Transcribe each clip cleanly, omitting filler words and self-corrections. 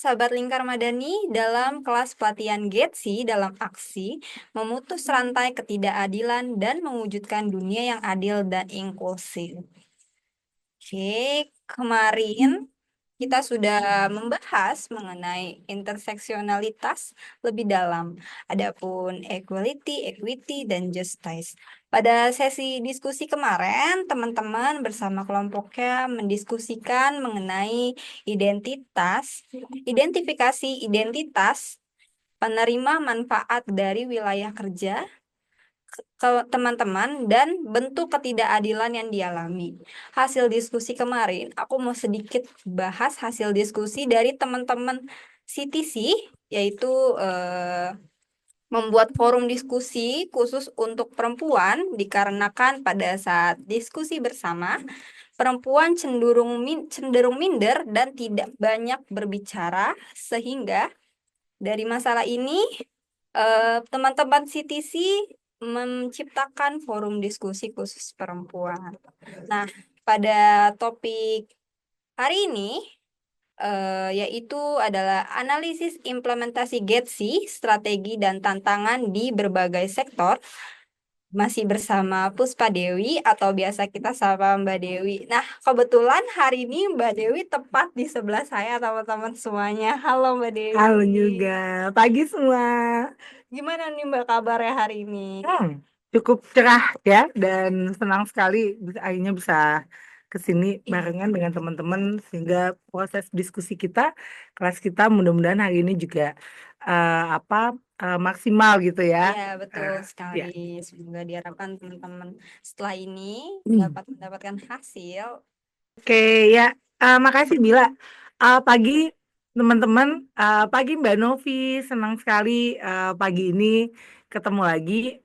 sahabat Lingkar Madani dalam kelas pelatihan Getsi dalam aksi memutus rantai ketidakadilan dan mewujudkan dunia yang adil dan inklusif. Oke, kemarin kita sudah membahas mengenai interseksionalitas lebih dalam. Adapun equality, equity, dan justice. Pada sesi diskusi kemarin, teman-teman bersama kelompoknya mendiskusikan mengenai identifikasi identitas penerima manfaat dari wilayah kerja ke teman-teman dan bentuk ketidakadilan yang dialami. Hasil diskusi kemarin, aku mau sedikit bahas hasil diskusi dari teman-teman CTC, yaitu membuat forum diskusi khusus untuk perempuan dikarenakan pada saat diskusi bersama, perempuan cenderung minder dan tidak banyak berbicara, sehingga dari masalah ini teman-teman CTC menciptakan forum diskusi khusus perempuan. Nah, pada topik hari ini yaitu adalah analisis implementasi GETSI, strategi dan tantangan di berbagai sektor. Masih bersama Puspa Dewi atau biasa kita sapa Mbak Dewi. Nah, kebetulan hari ini Mbak Dewi tepat di sebelah saya teman-teman semuanya. Halo Mbak Dewi. Halo juga, pagi semua. Gimana nih Mbak kabarnya hari ini? Cukup cerah ya, dan senang sekali akhirnya bisa ke sini barengan dengan teman-teman sehingga proses diskusi kita, kelas kita mudah-mudahan hari ini juga apa maksimal gitu ya. Iya, betul sekali. Ya. Semoga diharapkan teman-teman setelah ini dapat mendapatkan hasil. Oke ya, makasih Bila. Pagi teman-teman, pagi Mbak Novi, senang sekali pagi ini ketemu lagi,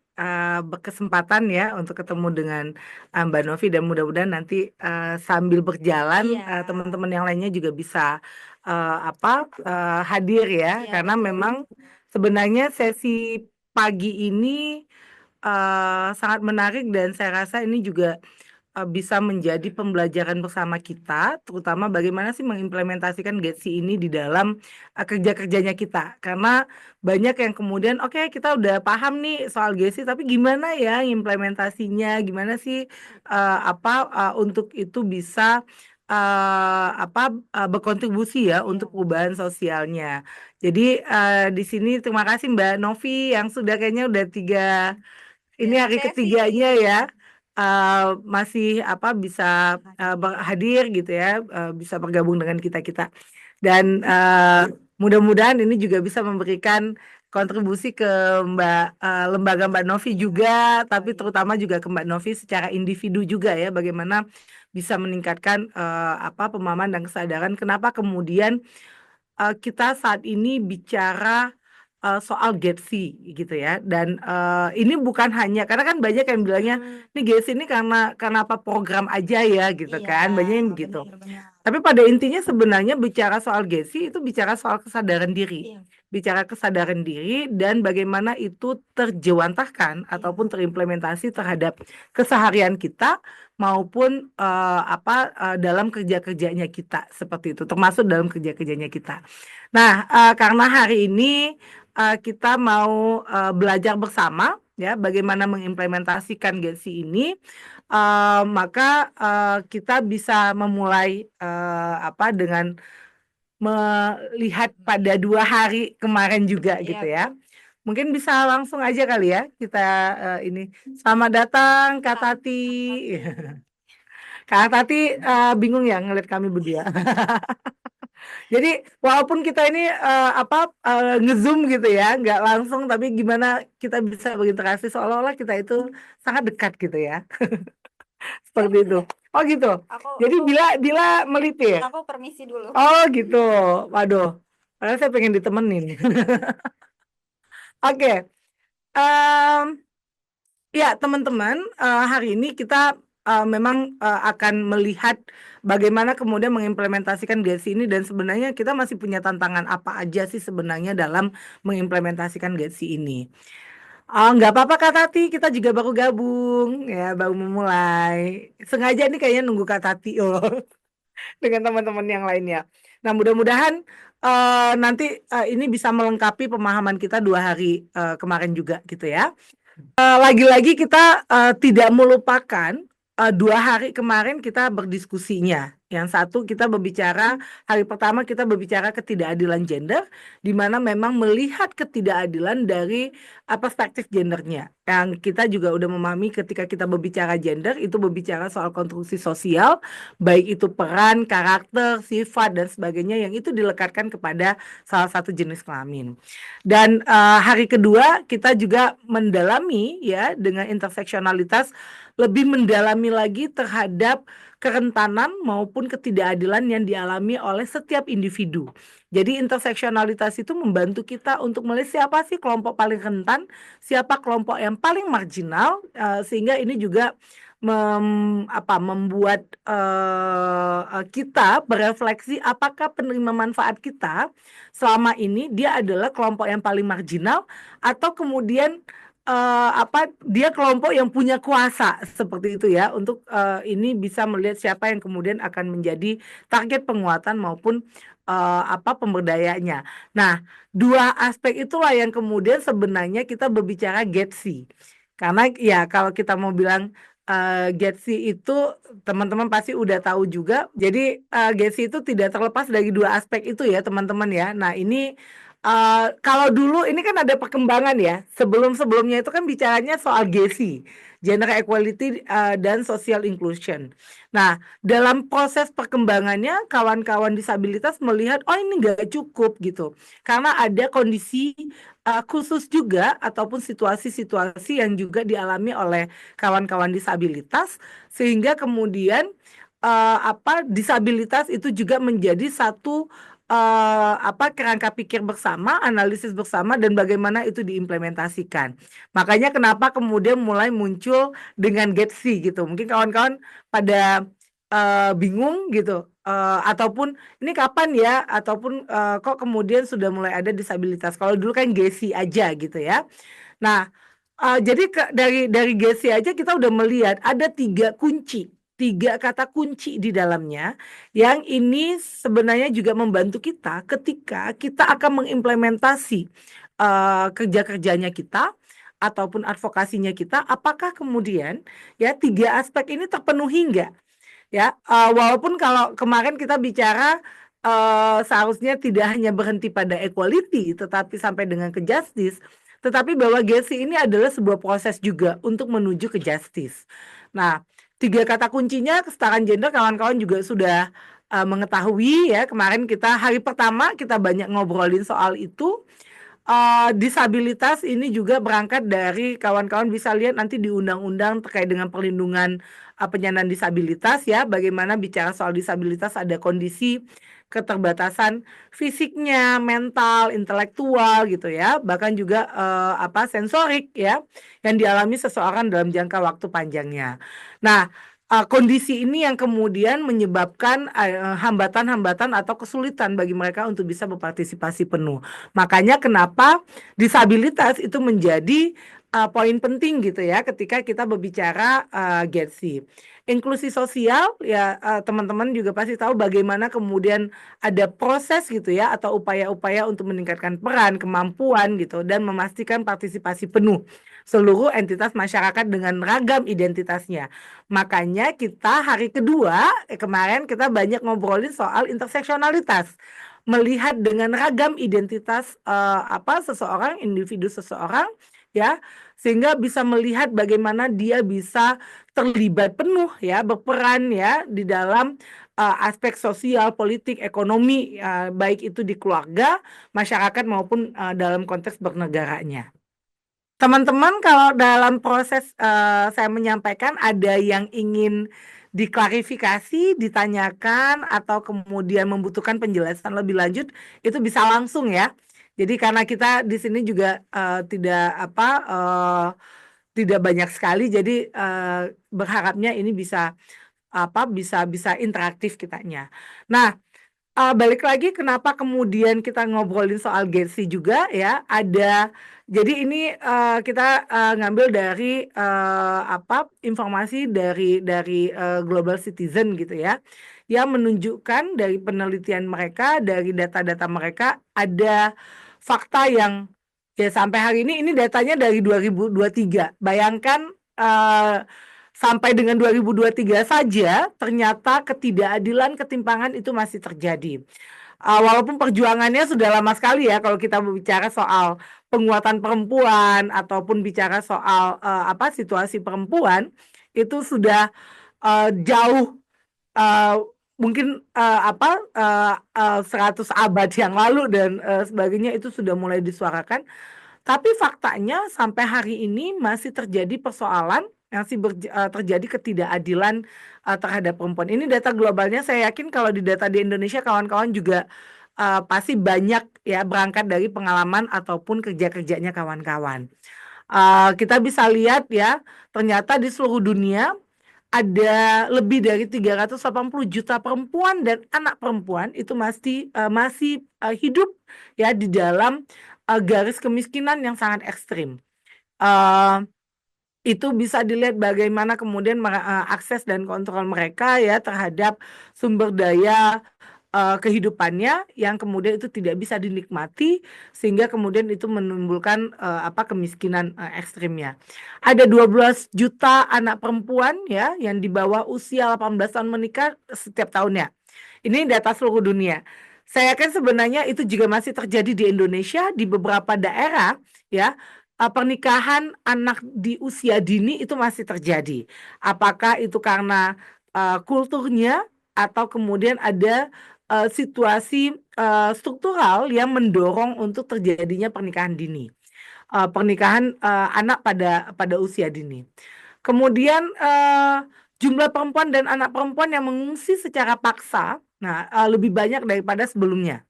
berkesempatan ya untuk ketemu dengan Mbak Novi dan mudah-mudahan nanti sambil berjalan Iya, teman-teman yang lainnya juga bisa apa hadir ya, iya karena betul. memang sebenarnya sesi pagi ini sangat menarik dan saya rasa ini juga bisa menjadi pembelajaran bersama kita, terutama bagaimana sih mengimplementasikan GETSI ini di dalam kerja-kerjanya kita. Karena banyak yang kemudian, oke kita udah paham nih soal GETSI, tapi gimana ya implementasinya, gimana sih untuk itu bisa apa berkontribusi ya untuk Iya. perubahan sosialnya. Jadi di sini terima kasih Mbak Novi yang sudah kayaknya udah ini Tiga hari sesi. ketiganya ya, masih bisa hadir gitu ya, bisa bergabung dengan kita-kita dan mudah-mudahan ini juga bisa memberikan kontribusi ke lembaga Mbak Novi Iya, juga, tapi sekali. terutama juga ke Mbak Novi secara individu juga ya, bagaimana bisa meningkatkan pemahaman dan kesadaran kenapa kemudian kita saat ini bicara soal GETSI gitu ya, dan ini bukan hanya karena kan banyak yang bilangnya Hmm, ini GETSI ini karena apa program aja ya gitu iya, kan, banyak yang begitu. benar-benar. Tapi pada intinya sebenarnya bicara soal GETSI itu bicara soal kesadaran diri, Iya, bicara kesadaran diri dan bagaimana itu terjewantahkan iya. ataupun terimplementasi terhadap keseharian kita maupun dalam kerja-kerjanya kita seperti itu, termasuk dalam kerja-kerjanya kita. Nah, karena hari ini kita mau belajar bersama ya bagaimana mengimplementasikan GETSI ini, maka kita bisa memulai dengan melihat pada 2 hari kemarin juga gitu Iya, ya. Mungkin bisa langsung aja kali ya kita ini. Selamat datang Kak Kak. Tati. Tapi Kak Tati bingung ya ngeliat kami berdua. Jadi walaupun kita ini ngezoom gitu ya, nggak langsung, tapi gimana kita bisa berinteraksi seolah-olah kita itu sangat dekat gitu ya, seperti boleh itu. nggak? Oh gitu. Aku Jadi aku Bila Bila melipir. aku permisi dulu. Oh gitu. Waduh. Padahal saya pengen ditemenin. Oke. Em, Ya, teman-teman, hari ini kita memang akan melihat bagaimana kemudian mengimplementasikan GETSI ini dan sebenarnya kita masih punya tantangan apa aja sih sebenarnya dalam mengimplementasikan GETSI ini. Nggak apa-apa Kak Tati, kita juga baru gabung, ya baru memulai. Sengaja nih kayaknya nunggu Kak Tati loh dengan teman-teman yang lainnya. Nah, mudah-mudahan nanti ini bisa melengkapi pemahaman kita 2 hari kemarin juga gitu ya. Lagi-lagi kita tidak melupakan 2 hari kemarin kita berdiskusinya. Yang satu kita berbicara, hari pertama kita berbicara ketidakadilan gender, di mana memang melihat ketidakadilan dari perspektif gendernya. Yang kita juga udah memahami ketika kita berbicara gender, itu berbicara soal konstruksi sosial, baik itu peran, karakter, sifat, dan sebagainya, yang itu dilekatkan kepada salah satu jenis kelamin. Dan hari kedua kita juga mendalami ya dengan interseksionalitas, lebih mendalami lagi terhadap kerentanan maupun ketidakadilan yang dialami oleh setiap individu. Jadi interseksionalitas itu membantu kita untuk melihat siapa sih kelompok paling rentan, siapa kelompok yang paling marginal, sehingga ini juga membuat kita berefleksi apakah penerima manfaat kita selama ini dia adalah kelompok yang paling marginal, atau kemudian dia kelompok yang punya kuasa seperti itu ya, untuk ini bisa melihat siapa yang kemudian akan menjadi target penguatan maupun pemberdayanya. Nah, 2 aspek itulah yang kemudian sebenarnya kita berbicara GETSI. Karena ya kalau kita mau bilang GETSI itu teman-teman pasti udah tahu juga. Jadi GETSI itu tidak terlepas dari 2 aspek itu ya teman-teman ya. Nah ini kalau dulu ini kan ada perkembangan ya. Sebelum-sebelumnya itu kan bicaranya soal GESI, Gender Equality dan Social Inclusion. Nah, dalam proses perkembangannya kawan-kawan disabilitas melihat oh ini nggak cukup gitu. Karena ada kondisi khusus juga ataupun situasi-situasi yang juga dialami oleh kawan-kawan disabilitas, sehingga kemudian disabilitas itu juga menjadi satu kerangka pikir bersama, analisis bersama, dan bagaimana itu diimplementasikan. Makanya kenapa kemudian mulai muncul dengan GETSI gitu. Mungkin kawan-kawan pada bingung gitu, ataupun ini kapan ya, ataupun kok kemudian sudah mulai ada disabilitas. Kalau dulu kan GESI aja gitu ya. Nah, jadi dari GESI aja kita udah melihat ada 3 kata kunci di dalamnya, yang ini sebenarnya juga membantu kita ketika kita akan mengimplementasi kerja-kerjanya kita ataupun advokasinya kita, apakah kemudian ya 3 aspek ini terpenuhi enggak? Ya, walaupun kalau kemarin kita bicara seharusnya tidak hanya berhenti pada equality, tetapi sampai dengan ke justice, tetapi bahwa GESI ini adalah sebuah proses juga untuk menuju ke justice. Nah, 3 kata kuncinya kesetaraan gender, kawan-kawan juga sudah mengetahui ya. Kemarin kita hari pertama kita banyak ngobrolin soal itu. Disabilitas ini juga berangkat dari kawan-kawan bisa lihat nanti di undang-undang terkait dengan perlindungan penyandang disabilitas ya, bagaimana bicara soal disabilitas ada kondisi keterbatasan fisiknya, mental, intelektual gitu ya, bahkan juga sensorik ya yang dialami seseorang dalam jangka waktu panjangnya. Nah, kondisi ini yang kemudian menyebabkan hambatan-hambatan atau kesulitan bagi mereka untuk bisa berpartisipasi penuh. Makanya kenapa disabilitas itu menjadi poin penting gitu ya ketika kita berbicara GETSI. Inklusi sosial ya, teman-teman juga pasti tahu bagaimana kemudian ada proses gitu ya atau upaya-upaya untuk meningkatkan peran, kemampuan gitu dan memastikan partisipasi penuh seluruh entitas masyarakat dengan ragam identitasnya. Makanya kita hari kedua kemarin kita banyak ngobrolin soal interseksionalitas, melihat dengan ragam identitas seseorang, individu seseorang ya, sehingga bisa melihat bagaimana dia bisa terlibat penuh ya, berperan ya di dalam aspek sosial, politik, ekonomi, baik itu di keluarga, masyarakat maupun dalam konteks bernegaranya. Teman-teman, kalau dalam proses saya menyampaikan ada yang ingin diklarifikasi, ditanyakan, atau kemudian membutuhkan penjelasan lebih lanjut, itu bisa langsung ya. Jadi karena kita di sini juga tidak banyak sekali, jadi berharapnya ini bisa bisa interaktif kitanya. Nah, Balik lagi kenapa kemudian kita ngobrolin soal Gen-Z juga ya, jadi ini kita ngambil dari informasi dari Global Citizen gitu ya, yang menunjukkan dari penelitian mereka, dari data-data mereka ada fakta yang ya sampai hari ini datanya dari 2023. Bayangkan sampai dengan 2023 saja ternyata ketidakadilan, ketimpangan itu masih terjadi. Walaupun perjuangannya sudah lama sekali ya kalau kita berbicara soal penguatan perempuan ataupun bicara soal situasi perempuan itu sudah jauh, eh, mungkin 100 abad yang lalu dan sebagainya itu sudah mulai disuarakan. Tapi faktanya sampai hari ini masih terjadi persoalan, masih terjadi ketidakadilan terhadap perempuan. Ini data globalnya, saya yakin kalau di data di Indonesia kawan-kawan juga pasti banyak ya berangkat dari pengalaman ataupun kerja-kerjanya kawan-kawan. Kita bisa lihat ya, ternyata di seluruh dunia ada lebih dari 380 juta perempuan dan anak perempuan itu masih hidup ya di dalam garis kemiskinan yang sangat ekstrim. Eh, itu bisa dilihat bagaimana kemudian akses dan kontrol mereka ya terhadap sumber daya kehidupannya yang kemudian itu tidak bisa dinikmati sehingga kemudian itu menimbulkan kemiskinan ekstrimnya. Ada 12 juta anak perempuan ya yang di bawah usia 18 tahun menikah setiap tahunnya. Ini data seluruh dunia. Saya yakin sebenarnya itu juga masih terjadi di Indonesia di beberapa daerah ya. Pernikahan anak di usia dini itu masih terjadi. Apakah itu karena kulturnya atau kemudian ada situasi struktural yang mendorong untuk terjadinya pernikahan dini, pernikahan anak pada usia dini. Kemudian jumlah perempuan dan anak perempuan yang mengungsi secara paksa, lebih banyak daripada sebelumnya.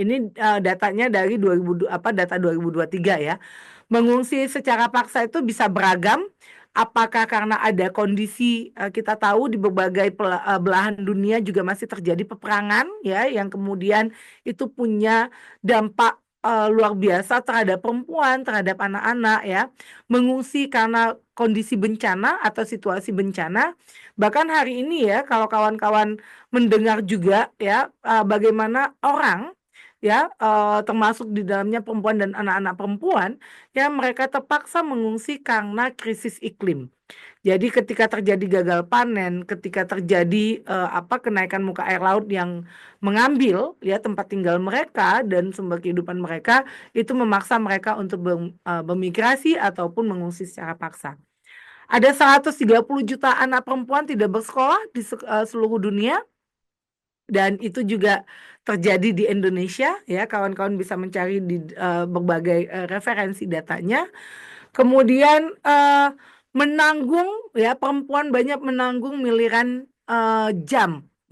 Ini datanya dari data 2023 ya. Mengungsi secara paksa itu bisa beragam. Apakah karena ada kondisi kita tahu di berbagai belahan dunia juga masih terjadi peperangan ya yang kemudian itu punya dampak luar biasa terhadap perempuan, terhadap anak-anak ya. Mengungsi karena kondisi bencana atau situasi bencana. Bahkan hari ini ya kalau kawan-kawan mendengar juga ya bagaimana orang ya termasuk di dalamnya perempuan dan anak-anak perempuan ya mereka terpaksa mengungsi karena krisis iklim. Jadi ketika terjadi gagal panen, ketika terjadi kenaikan muka air laut yang mengambil ya tempat tinggal mereka dan sumber kehidupan mereka, itu memaksa mereka untuk bermigrasi ataupun mengungsi secara paksa. Ada 130 juta anak perempuan tidak bersekolah di seluruh dunia. Dan itu juga terjadi di Indonesia ya, kawan-kawan bisa mencari di berbagai referensi datanya. Kemudian menanggung ya perempuan banyak menanggung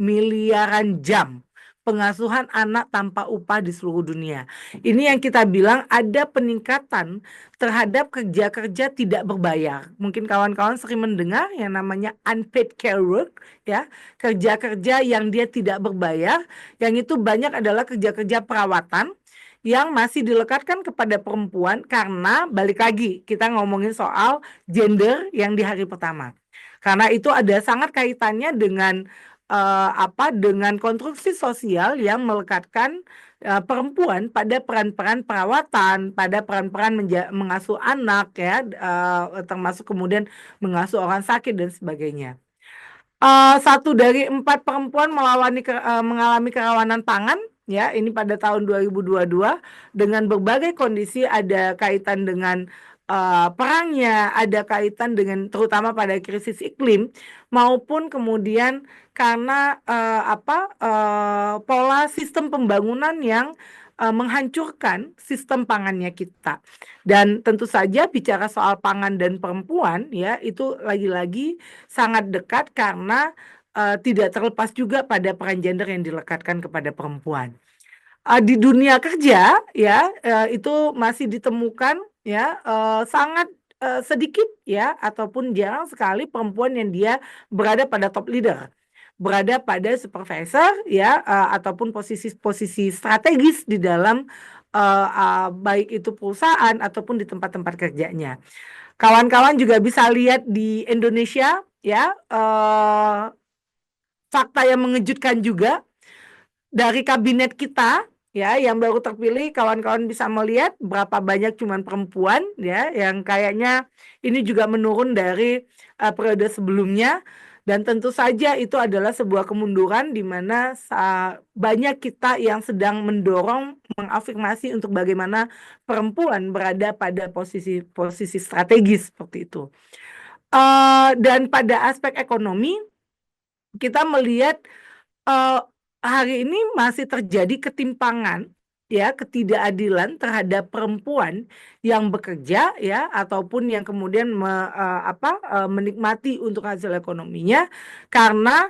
miliaran jam pengasuhan anak tanpa upah di seluruh dunia. Ini yang kita bilang ada peningkatan terhadap kerja-kerja tidak berbayar. Mungkin kawan-kawan sering mendengar yang namanya unpaid care work ya, kerja-kerja yang dia tidak berbayar, yang itu banyak adalah kerja-kerja perawatan yang masih dilekatkan kepada perempuan karena balik lagi kita ngomongin soal gender yang di hari pertama. Karena itu ada sangat kaitannya dengan dengan konstruksi sosial yang melekatkan perempuan pada peran-peran perawatan, pada peran-peran mengasuh anak ya, termasuk kemudian mengasuh orang sakit dan sebagainya. 1 dari 4 perempuan mengalami kerawanan pangan ya ini pada tahun 2022 dengan berbagai kondisi ada kaitan dengan perangnya, ada kaitan dengan terutama pada krisis iklim maupun kemudian karena pola sistem pembangunan yang menghancurkan sistem pangannya kita. Dan tentu saja bicara soal pangan dan perempuan ya itu lagi-lagi sangat dekat karena tidak terlepas juga pada peran gender yang dilekatkan kepada perempuan. Di dunia kerja ya itu masih ditemukan ya sangat sedikit ya ataupun jarang sekali perempuan yang dia berada pada top leader. berada pada supervisor ya, ataupun posisi-posisi strategis di dalam baik itu perusahaan ataupun di tempat-tempat kerjanya. Kawan-kawan juga bisa lihat di Indonesia ya, fakta yang mengejutkan juga dari kabinet kita ya yang baru terpilih. Kawan-kawan bisa melihat berapa banyak cuman perempuan ya, yang kayaknya ini juga menurun dari periode sebelumnya, dan tentu saja itu adalah sebuah kemunduran di mana banyak kita yang sedang mendorong mengafirmasi untuk bagaimana perempuan berada pada posisi strategis seperti itu. Dan pada aspek ekonomi kita melihat hari ini masih terjadi ketimpangan ya, ketidakadilan terhadap perempuan yang bekerja ya, ataupun yang kemudian menikmati untuk hasil ekonominya, karena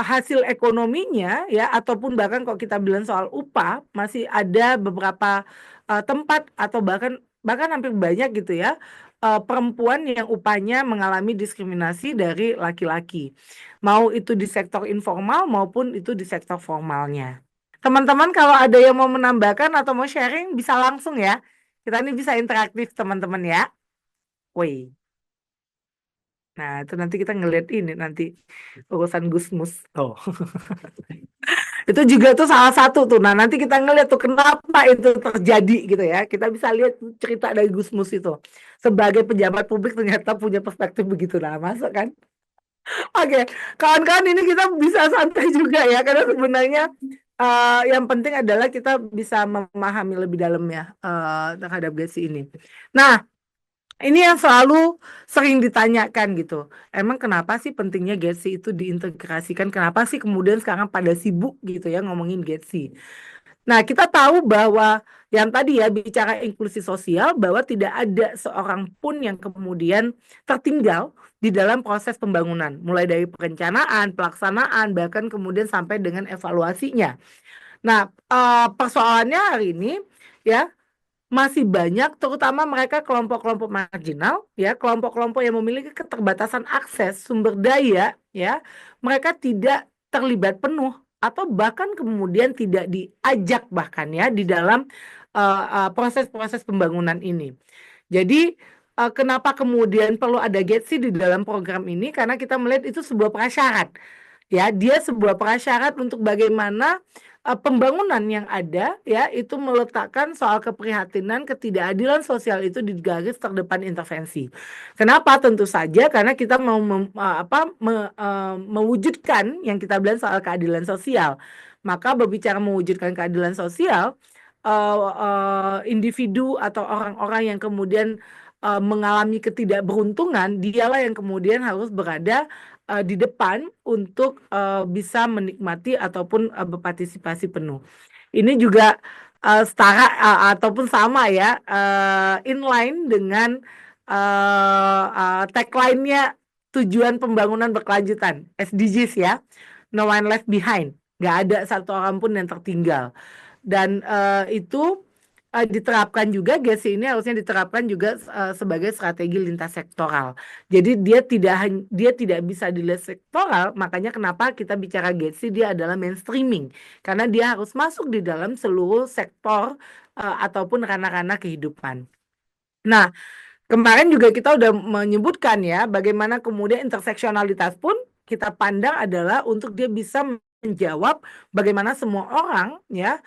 hasil ekonominya ya, ataupun bahkan kalau kita bilang soal upah, masih ada beberapa tempat atau bahkan hampir banyak gitu ya, perempuan yang upahnya mengalami diskriminasi dari laki-laki, mau itu di sektor informal maupun itu di sektor formalnya. Teman-teman kalau ada yang mau menambahkan atau mau sharing bisa langsung ya. Kita ini bisa interaktif teman-teman ya. Woi. Nah, itu nanti kita ngeliat ini nanti urusan Gusmus. Oh. Itu juga tuh salah satu tuh. Nah, nanti kita ngeliat tuh kenapa itu terjadi gitu ya. Kita bisa lihat cerita dari Gusmus itu. Sebagai pejabat publik ternyata punya perspektif begitu. Nah, masuk kan? Oke, kawan-kawan, ini kita bisa santai juga ya, karena sebenarnya yang penting adalah kita bisa memahami lebih dalam ya terhadap GESI ini. Nah, ini yang selalu sering ditanyakan gitu. Emang kenapa sih pentingnya GESI itu diintegrasikan? Kenapa sih kemudian sekarang pada sibuk gitu ya ngomongin GESI? Nah, kita tahu bahwa yang tadi ya bicara inklusi sosial, bahwa tidak ada seorang pun yang kemudian tertinggal di dalam proses pembangunan, mulai dari perencanaan, pelaksanaan, bahkan kemudian sampai dengan evaluasinya. Nah, persoalannya hari ini ya masih banyak, terutama mereka kelompok-kelompok marginal, ya kelompok-kelompok yang memiliki keterbatasan akses sumber daya, ya mereka tidak terlibat penuh atau bahkan kemudian tidak diajak bahkan ya di dalam proses-proses pembangunan ini. Jadi kenapa kemudian perlu ada GETSI di dalam program ini? Karena kita melihat itu sebuah prasyarat. Ya, dia sebuah prasyarat untuk bagaimana pembangunan yang ada ya itu meletakkan soal keprihatinan ketidakadilan sosial itu di garis terdepan intervensi. Kenapa? Tentu saja karena kita mau mewujudkan yang kita bilang soal keadilan sosial. Maka berbicara mewujudkan keadilan sosial, individu atau orang-orang yang kemudian mengalami ketidakberuntungan, dialah yang kemudian harus berada di depan untuk bisa menikmati ataupun berpartisipasi penuh. Ini juga setara ataupun sama ya, inline dengan tagline-nya tujuan pembangunan berkelanjutan, SDGs ya, no one left behind, nggak ada satu orang pun yang tertinggal. Dan itu diterapkan juga, GESI ini harusnya diterapkan juga sebagai strategi lintas sektoral. Jadi dia tidak bisa dilihat sektoral, makanya kenapa kita bicara GESI, dia adalah mainstreaming, karena dia harus masuk di dalam seluruh sektor ataupun ranah-ranah kehidupan. Nah, kemarin juga kita udah menyebutkan ya, bagaimana kemudian interseksionalitas pun kita pandang adalah untuk dia bisa menjawab bagaimana semua orang ya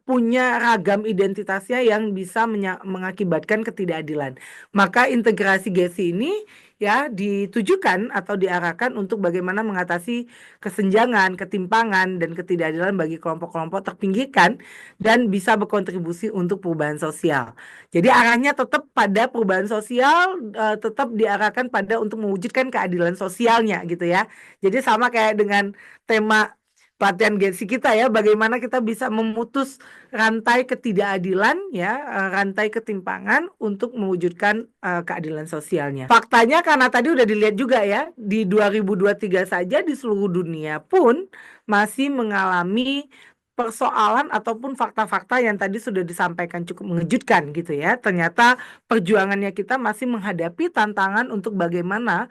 punya ragam identitasnya yang bisa mengakibatkan ketidakadilan. Maka integrasi GESI ini ya ditujukan atau diarahkan untuk bagaimana mengatasi kesenjangan, ketimpangan, dan ketidakadilan bagi kelompok-kelompok terpinggirkan dan bisa berkontribusi untuk perubahan sosial. Jadi arahnya tetap pada perubahan sosial, tetap diarahkan pada untuk mewujudkan keadilan sosialnya gitu ya. Jadi sama kayak dengan tema pelatihan GESI kita ya, bagaimana kita bisa memutus rantai ketidakadilan ya, rantai ketimpangan untuk mewujudkan keadilan sosialnya. Faktanya karena tadi udah dilihat juga ya, di 2023 saja di seluruh dunia pun masih mengalami persoalan ataupun fakta-fakta yang tadi sudah disampaikan cukup mengejutkan gitu ya. Ternyata perjuangannya kita masih menghadapi tantangan untuk bagaimana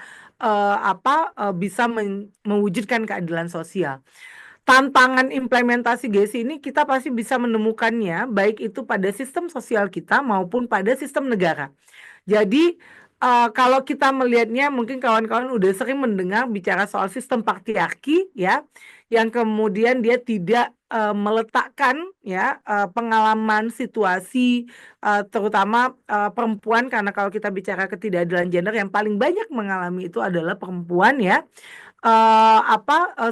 bisa mewujudkan keadilan sosial. Tantangan implementasi GESI ini kita pasti bisa menemukannya baik itu pada sistem sosial kita maupun pada sistem negara. Jadi kalau kita melihatnya, mungkin kawan-kawan udah sering mendengar bicara soal sistem patriarki ya, yang kemudian dia tidak meletakkan ya pengalaman situasi terutama perempuan, karena kalau kita bicara ketidakadilan gender yang paling banyak mengalami itu adalah perempuan ya.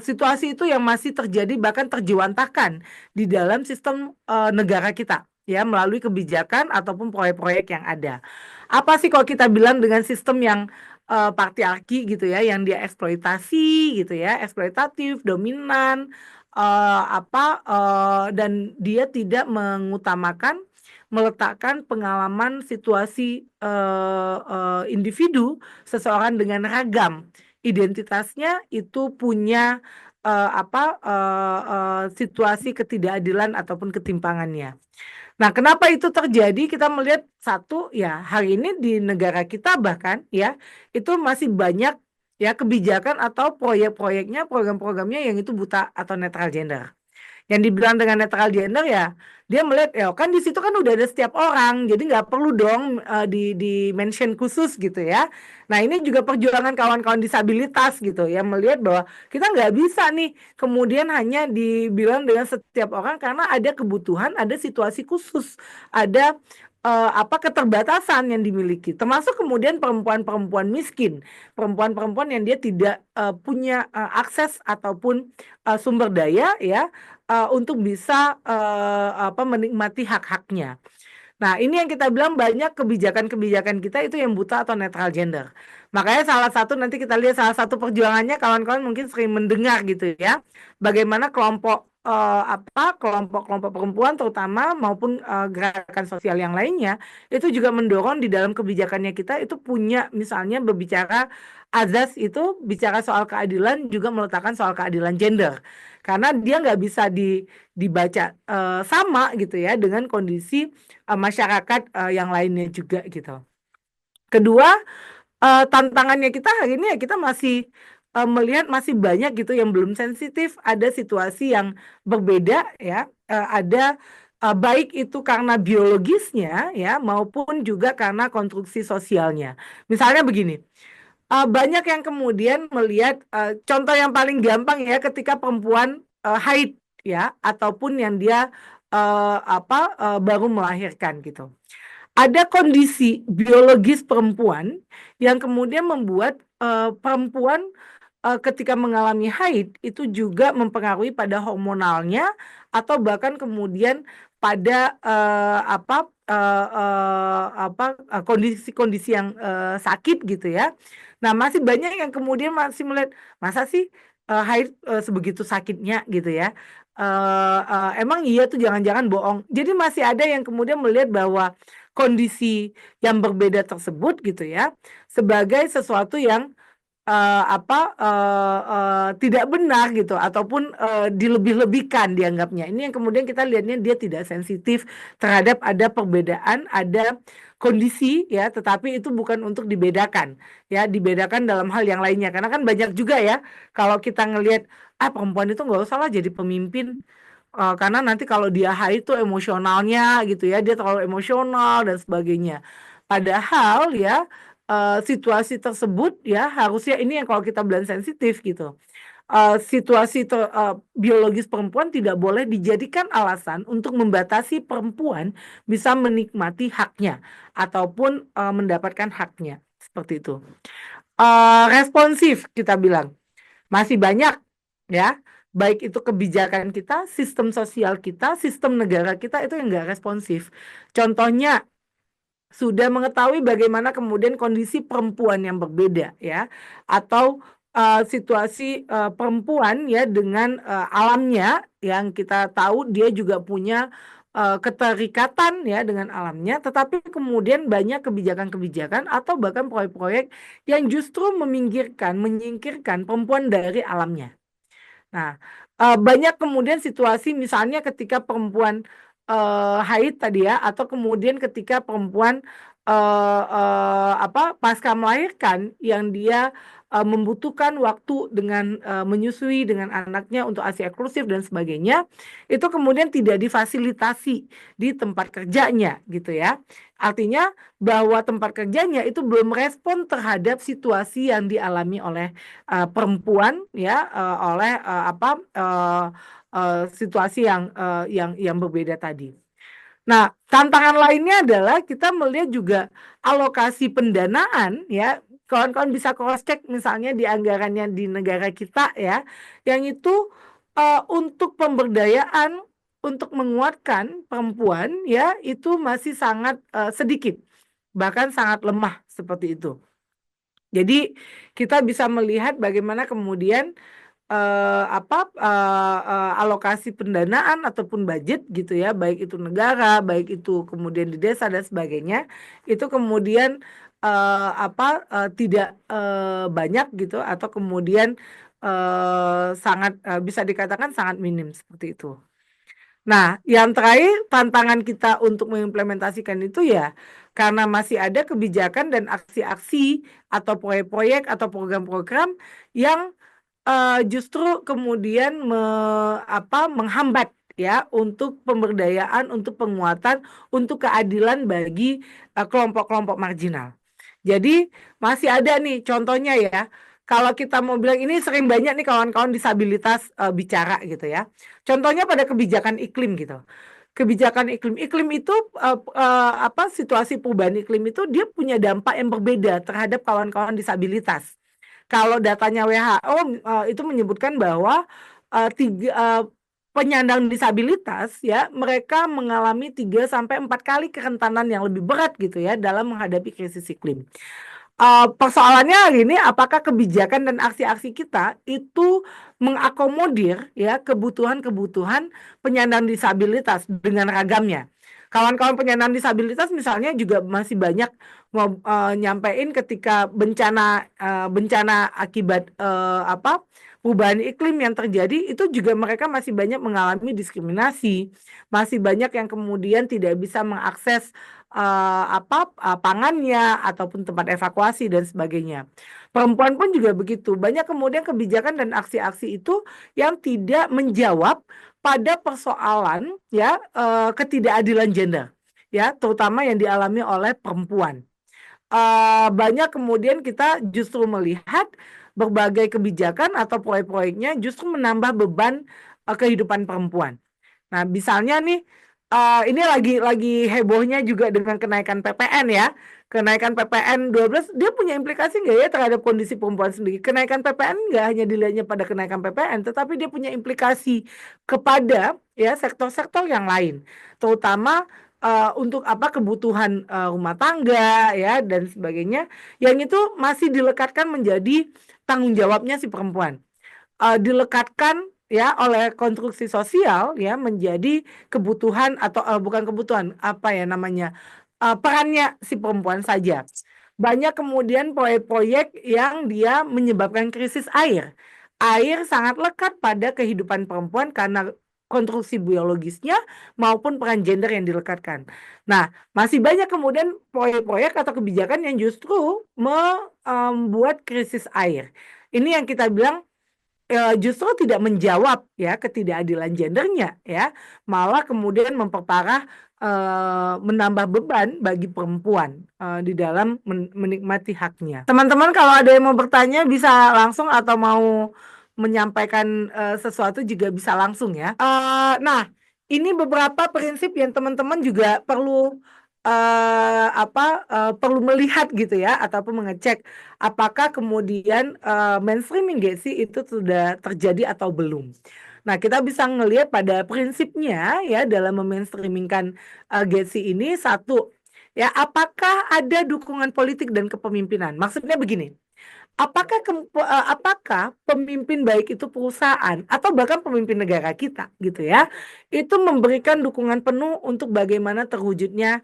Situasi itu yang masih terjadi bahkan terjiwantahkan di dalam sistem negara kita ya, melalui kebijakan ataupun proyek-proyek yang ada. Apa sih kalau kita bilang dengan sistem yang patriarki gitu ya, yang dia eksploitasi gitu ya, eksploitatif, dominan, dan dia tidak mengutamakan meletakkan pengalaman situasi individu seseorang dengan ragam identitasnya itu punya situasi ketidakadilan ataupun ketimpangannya. Nah, kenapa itu terjadi? Kita melihat satu ya, hari ini di negara kita bahkan ya itu masih banyak ya kebijakan atau proyek-proyeknya, program-programnya yang itu buta atau netral gender. Yang dibilang dengan netral gender ya, dia melihat ya kan di situ kan udah ada setiap orang, jadi nggak perlu dong di mention khusus gitu ya. Nah, ini juga perjuangan kawan-kawan disabilitas gitu ya, melihat bahwa kita nggak bisa nih kemudian hanya dibilang dengan setiap orang, karena ada kebutuhan, ada situasi khusus, ada keterbatasan yang dimiliki, termasuk kemudian perempuan-perempuan miskin, perempuan-perempuan yang dia tidak punya akses ataupun sumber daya ya untuk bisa menikmati hak-haknya. Nah, ini yang kita bilang banyak kebijakan-kebijakan kita itu yang buta atau netral gender. Makanya salah satu, nanti kita lihat salah satu perjuangannya, kawan-kawan mungkin sering mendengar gitu ya, bagaimana kelompok-kelompok perempuan terutama maupun gerakan sosial yang lainnya itu juga mendorong di dalam kebijakannya kita itu punya, misalnya berbicara azas itu bicara soal keadilan, juga meletakkan soal keadilan gender. Karena dia nggak bisa dibaca sama gitu ya dengan kondisi masyarakat yang lainnya juga gitu. Kedua, tantangannya kita hari ini ya, kita masih melihat masih banyak gitu yang belum sensitif, ada situasi yang berbeda ya, ada baik itu karena biologisnya ya maupun juga karena konstruksi sosialnya. Misalnya begini, banyak yang kemudian melihat contoh yang paling gampang ya, ketika perempuan haid ya ataupun yang dia baru melahirkan gitu. Ada kondisi biologis perempuan yang kemudian membuat perempuan ketika mengalami haid itu juga mempengaruhi pada hormonalnya atau bahkan kemudian pada kondisi-kondisi yang sakit gitu ya. Nah, masih banyak yang kemudian masih melihat, masa sih haid sebegitu sakitnya gitu ya. Emang iya tuh jangan-jangan bohong. Jadi masih ada yang kemudian melihat bahwa kondisi yang berbeda tersebut gitu ya sebagai sesuatu yang tidak benar gitu ataupun dilebih-lebihkan dianggapnya. Ini yang kemudian kita lihatnya dia tidak sensitif terhadap ada perbedaan, ada kondisi ya, tetapi itu bukan untuk dibedakan ya, dibedakan dalam hal yang lainnya. Karena kan banyak juga ya kalau kita ngelihat perempuan itu nggak usah lah jadi pemimpin. Karena nanti kalau dia haid itu emosionalnya gitu ya, dia terlalu emosional dan sebagainya. Padahal ya situasi tersebut ya harusnya ini yang kalau kita bilang sensitif gitu. Situasi biologis perempuan tidak boleh dijadikan alasan untuk membatasi perempuan bisa menikmati haknya ataupun mendapatkan haknya seperti itu. Responsif kita bilang masih banyak ya, baik itu kebijakan kita, sistem sosial kita, sistem negara kita itu yang nggak responsif. Contohnya sudah mengetahui bagaimana kemudian kondisi perempuan yang berbeda ya, atau situasi perempuan ya dengan alamnya yang kita tahu dia juga punya keterikatan ya dengan alamnya, tetapi kemudian banyak kebijakan-kebijakan atau bahkan proyek-proyek yang justru menyingkirkan perempuan dari alamnya. Nah, banyak kemudian situasi misalnya ketika perempuan haid tadi ya, atau kemudian ketika perempuan pasca melahirkan yang dia membutuhkan waktu dengan menyusui dengan anaknya untuk ASI eksklusif dan sebagainya, itu kemudian tidak difasilitasi di tempat kerjanya gitu ya. Artinya bahwa tempat kerjanya itu belum respon terhadap situasi yang dialami oleh perempuan ya, oleh situasi yang berbeda tadi. Nah, tantangan lainnya adalah kita melihat juga alokasi pendanaan ya, kawan-kawan bisa cross check misalnya di anggarannya di negara kita ya, yang itu untuk pemberdayaan untuk menguatkan perempuan ya itu masih sangat sedikit, bahkan sangat lemah seperti itu. Jadi kita bisa melihat bagaimana kemudian alokasi pendanaan ataupun budget gitu ya, baik itu negara, baik itu kemudian di desa dan sebagainya, itu kemudian tidak banyak gitu atau kemudian sangat bisa dikatakan sangat minim seperti itu. Nah, yang terakhir tantangan kita untuk mengimplementasikan itu ya karena masih ada kebijakan dan aksi-aksi atau proyek-proyek atau program-program yang justru kemudian menghambat ya untuk pemberdayaan, untuk penguatan, untuk keadilan bagi kelompok-kelompok marginal. Jadi masih ada nih contohnya ya. Kalau kita mau bilang ini sering banyak nih kawan-kawan disabilitas bicara gitu ya. Contohnya pada kebijakan iklim gitu. Kebijakan iklim itu situasi perubahan iklim itu dia punya dampak yang berbeda terhadap kawan-kawan disabilitas. Kalau datanya WHO itu menyebutkan bahwa penyandang disabilitas ya mereka mengalami 3 sampai 4 kali kerentanan yang lebih berat gitu ya dalam menghadapi krisis iklim. Persoalannya hari ini apakah kebijakan dan aksi-aksi kita itu mengakomodir ya kebutuhan-kebutuhan penyandang disabilitas dengan ragamnya. Kawan-kawan penyandang disabilitas misalnya juga masih banyak nyampein ketika bencana akibat perubahan iklim yang terjadi itu juga mereka masih banyak mengalami diskriminasi, masih banyak yang kemudian tidak bisa mengakses pangannya ataupun tempat evakuasi dan sebagainya. Perempuan pun juga begitu. Banyak kemudian kebijakan dan aksi-aksi itu yang tidak menjawab pada persoalan ya ketidakadilan gender ya, terutama yang dialami oleh perempuan. Banyak kemudian kita justru melihat berbagai kebijakan atau proyek-proyeknya justru menambah beban kehidupan perempuan. Nah, misalnya nih, ini lagi hebohnya juga dengan kenaikan PPN ya. Kenaikan PPN 12, dia punya implikasi nggak ya terhadap kondisi perempuan sendiri? Kenaikan PPN nggak hanya dilihatnya pada kenaikan PPN, tetapi dia punya implikasi kepada ya sektor-sektor yang lain, terutama untuk kebutuhan rumah tangga ya dan sebagainya, yang itu masih dilekatkan menjadi tanggung jawabnya si perempuan. Dilekatkan ya oleh konstruksi sosial ya menjadi kebutuhan atau bukan kebutuhan perannya si perempuan saja. Banyak kemudian proyek-proyek yang dia menyebabkan krisis air. Air sangat lekat pada kehidupan perempuan karena konstruksi biologisnya maupun peran gender yang dilekatkan. Nah, masih banyak kemudian proyek-proyek atau kebijakan yang justru membuat krisis air. Ini yang kita bilang justru tidak menjawab ya ketidakadilan gendernya ya, malah kemudian memperparah menambah beban bagi perempuan di dalam menikmati haknya. Teman-teman kalau ada yang mau bertanya bisa langsung atau mau menyampaikan sesuatu juga bisa langsung ya. Nah, ini beberapa prinsip yang teman-teman juga perlu perlu melihat gitu ya ataupun mengecek apakah kemudian mainstreaming GESI itu sudah terjadi atau belum. Nah, kita bisa ngelihat pada prinsipnya ya dalam memainstreamingkan GESI ini satu ya apakah ada dukungan politik dan kepemimpinan. Maksudnya begini. Apakah pemimpin baik itu perusahaan atau bahkan pemimpin negara kita gitu ya itu memberikan dukungan penuh untuk bagaimana terwujudnya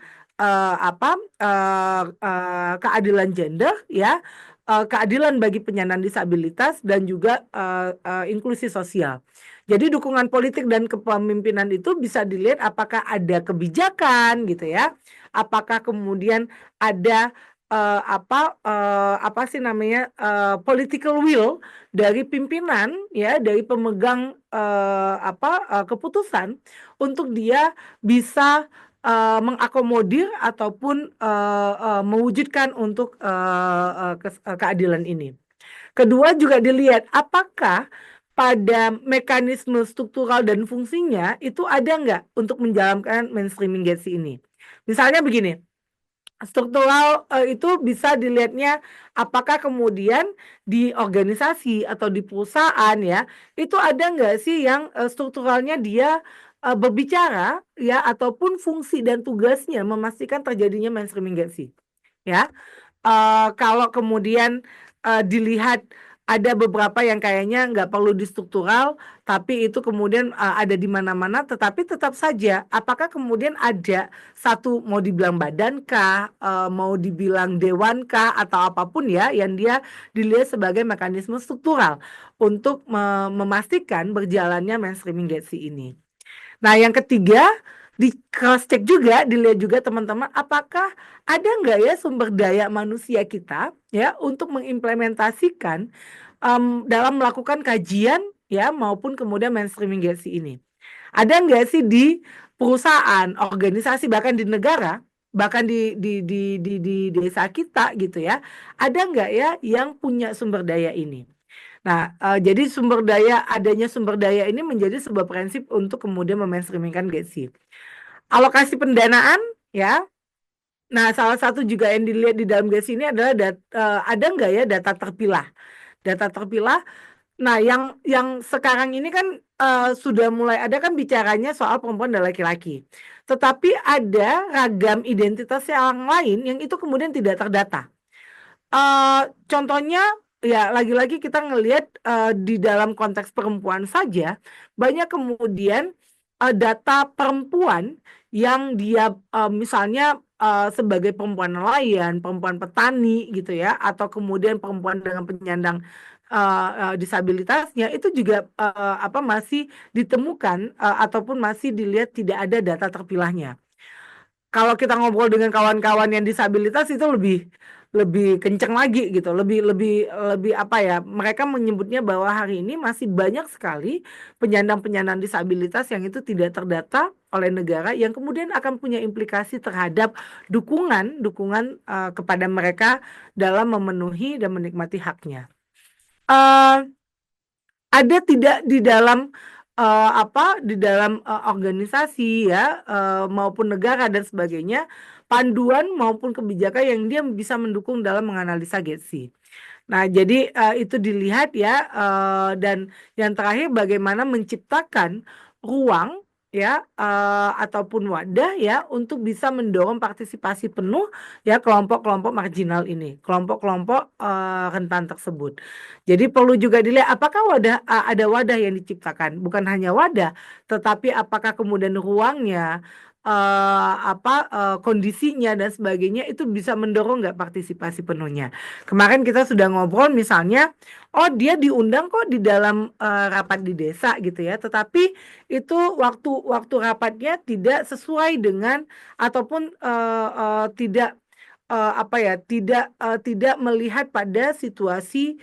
keadilan gender ya keadilan bagi penyandang disabilitas dan juga inklusi sosial. Jadi dukungan politik dan kepemimpinan itu bisa dilihat apakah ada kebijakan gitu ya, apakah kemudian ada apa sih namanya political will dari pimpinan ya, dari pemegang keputusan untuk dia bisa mengakomodir ataupun mewujudkan untuk keadilan ini. Kedua juga dilihat apakah pada mekanisme struktural dan fungsinya itu ada nggak untuk menjalankan mainstreaming GETSI ini. Misalnya begini, struktural itu bisa dilihatnya apakah kemudian di organisasi atau di perusahaan ya, itu ada nggak sih yang strukturalnya dia berbicara ya, ataupun fungsi dan tugasnya memastikan terjadinya mainstreaming GETSI ya. Kalau kemudian dilihat ada beberapa yang kayaknya nggak perlu di struktural, tapi itu kemudian ada di mana-mana, tetapi tetap saja apakah kemudian ada satu mau dibilang badan kah, mau dibilang dewan kah, atau apapun ya yang dia dilihat sebagai mekanisme struktural untuk memastikan berjalannya mainstreaming GETSI ini. Nah, yang ketiga, di cross check juga, dilihat juga teman-teman, apakah ada nggak ya sumber daya manusia kita ya untuk mengimplementasikan dalam melakukan kajian ya maupun kemudian mainstreaming GETSI ini. Ada nggak sih di perusahaan, organisasi, bahkan di negara, bahkan di desa kita gitu ya, ada nggak ya yang punya sumber daya ini? Nah, jadi adanya sumber daya ini menjadi sebuah prinsip untuk kemudian memainstreamingkan GETSI. Alokasi pendanaan, ya. Nah, salah satu juga yang dilihat di dalam GETSI ini adalah ada nggak ya data terpilah. Data terpilah. Nah, yang sekarang ini kan sudah mulai ada kan bicaranya soal perempuan dan laki-laki. Tetapi ada ragam identitas yang lain yang itu kemudian tidak terdata. Contohnya ya lagi-lagi kita ngelihat di dalam konteks perempuan saja banyak kemudian data perempuan yang dia misalnya sebagai perempuan nelayan, perempuan petani gitu ya, atau kemudian perempuan dengan penyandang disabilitasnya itu juga masih ditemukan ataupun masih dilihat tidak ada data terpilahnya. Kalau kita ngobrol dengan kawan-kawan yang disabilitas itu lebih kenceng lagi gitu, lebih apa ya? Mereka menyebutnya bahwa hari ini masih banyak sekali penyandang-penyandang disabilitas yang itu tidak terdata oleh negara, yang kemudian akan punya implikasi terhadap dukungan kepada mereka dalam memenuhi dan menikmati haknya. Eh, ada tidak di dalam organisasi ya maupun negara dan sebagainya panduan maupun kebijakan yang dia bisa mendukung dalam menganalisa GETSI. Nah, jadi itu dilihat ya dan yang terakhir bagaimana menciptakan ruang ya ataupun wadah ya untuk bisa mendorong partisipasi penuh ya kelompok-kelompok marginal ini, kelompok-kelompok rentan tersebut. Jadi perlu juga dilihat apakah ada wadah yang diciptakan, bukan hanya wadah, tetapi apakah kemudian ruangnya kondisinya dan sebagainya itu bisa mendorong nggak partisipasi penuhnya. Kemarin kita sudah ngobrol misalnya, oh dia diundang kok di dalam rapat di desa gitu ya, tetapi itu waktu rapatnya tidak sesuai dengan ataupun tidak tidak melihat pada situasi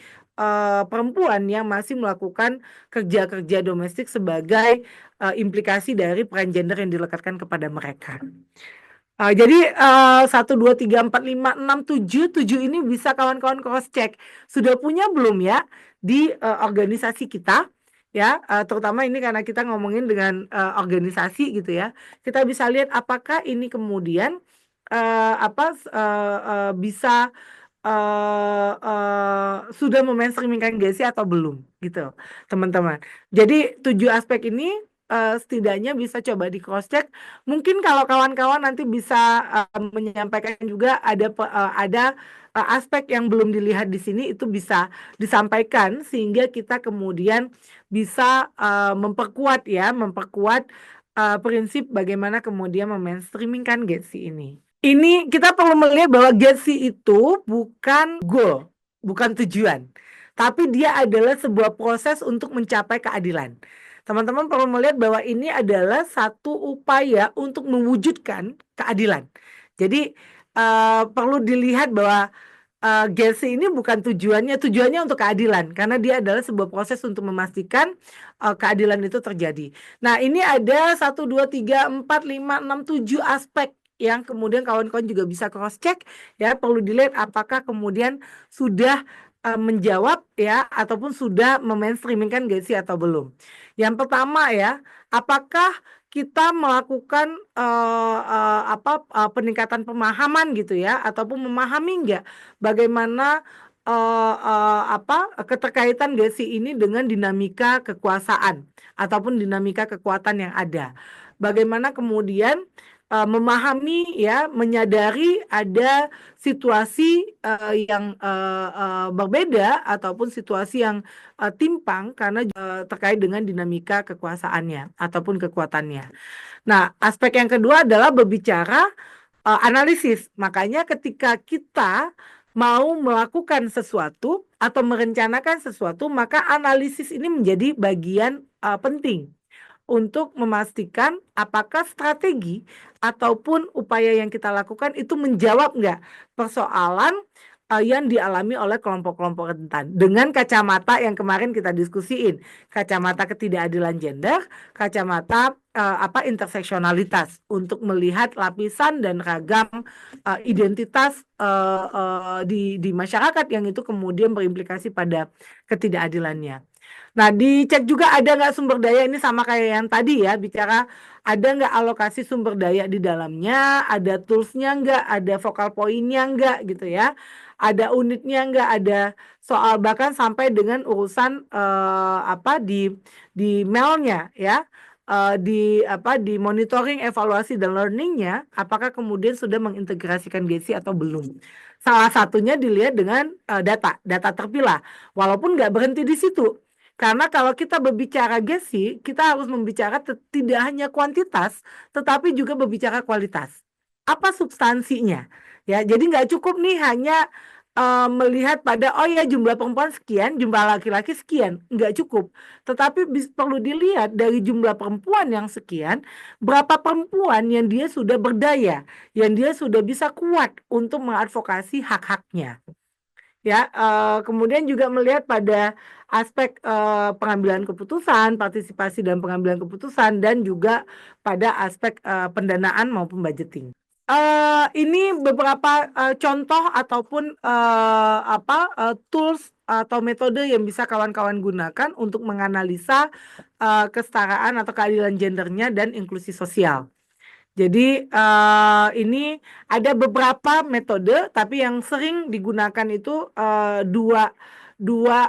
perempuan yang masih melakukan kerja-kerja domestik sebagai implikasi dari peran gender yang dilekatkan kepada mereka. Jadi 1, 2, 3, 4, 5, 6, 7 ini bisa kawan-kawan cross check. Sudah punya belum ya di organisasi kita ya, terutama ini karena kita ngomongin dengan organisasi gitu ya. Kita bisa lihat apakah ini kemudian bisa sudah memainstreamingkan GESI atau belum gitu, teman-teman. Jadi 7 aspek ini setidaknya bisa coba di cross check. Mungkin kalau kawan-kawan nanti bisa menyampaikan juga ada aspek yang belum dilihat di sini itu bisa disampaikan sehingga kita kemudian bisa memperkuat prinsip bagaimana kemudian memainstreamingkan GESI ini. Ini kita perlu melihat bahwa GESI itu bukan goal. bukan tujuan. Tapi dia adalah sebuah proses untuk mencapai keadilan. Teman-teman perlu melihat bahwa ini adalah satu upaya untuk mewujudkan keadilan. Jadi perlu dilihat bahwa GESI ini bukan tujuannya untuk keadilan, karena dia adalah sebuah proses untuk memastikan keadilan itu terjadi. Nah, ini ada 1, 2, 3, 4, 5, 6, 7 aspek yang kemudian kawan-kawan juga bisa cross check ya, perlu dilihat apakah kemudian sudah menjawab ya ataupun sudah memainstreamingkan GESI atau belum. Yang pertama ya, apakah kita melakukan peningkatan pemahaman gitu ya, ataupun memahami nggak bagaimana keterkaitan GESI ini dengan dinamika kekuasaan ataupun dinamika kekuatan yang ada. Bagaimana kemudian memahami ya, menyadari ada situasi yang berbeda ataupun situasi yang timpang karena terkait dengan dinamika kekuasaannya ataupun kekuatannya. Nah, aspek yang kedua adalah berbicara analisis. Makanya ketika kita mau melakukan sesuatu atau merencanakan sesuatu, maka analisis ini menjadi bagian penting untuk memastikan apakah strategi ataupun upaya yang kita lakukan itu menjawab nggak persoalan yang dialami oleh kelompok-kelompok rentan dengan kacamata yang kemarin kita diskusiin, kacamata ketidakadilan gender, kacamata interseksionalitas untuk melihat lapisan dan ragam identitas di masyarakat yang itu kemudian berimplikasi pada ketidakadilannya. Nah, dicek juga ada nggak sumber daya, ini sama kayak yang tadi ya, bicara ada nggak alokasi sumber daya di dalamnya, ada toolsnya nggak, ada focal point-nya nggak gitu ya, ada unitnya nggak, ada soal bahkan sampai dengan urusan di mailnya ya, di monitoring, evaluasi dan learningnya, apakah kemudian sudah mengintegrasikan GESI atau belum. Salah satunya dilihat dengan data terpilah, walaupun nggak berhenti di situ. Karena kalau kita berbicara GESI, kita harus membicara tidak hanya kuantitas, tetapi juga berbicara kualitas. Apa substansinya? Ya, jadi nggak cukup nih hanya melihat pada oh ya jumlah perempuan sekian, jumlah laki-laki sekian, nggak cukup. Tetapi perlu dilihat dari jumlah perempuan yang sekian, berapa perempuan yang dia sudah berdaya, yang dia sudah bisa kuat untuk mengadvokasi hak-haknya. Ya, kemudian juga melihat pada aspek pengambilan keputusan, partisipasi dalam pengambilan keputusan, dan juga pada aspek pendanaan maupun budgeting. Ini beberapa contoh ataupun tools atau metode yang bisa kawan-kawan gunakan untuk menganalisa kesetaraan atau keadilan gendernya dan inklusi sosial. Jadi ini ada beberapa metode, tapi yang sering digunakan itu dua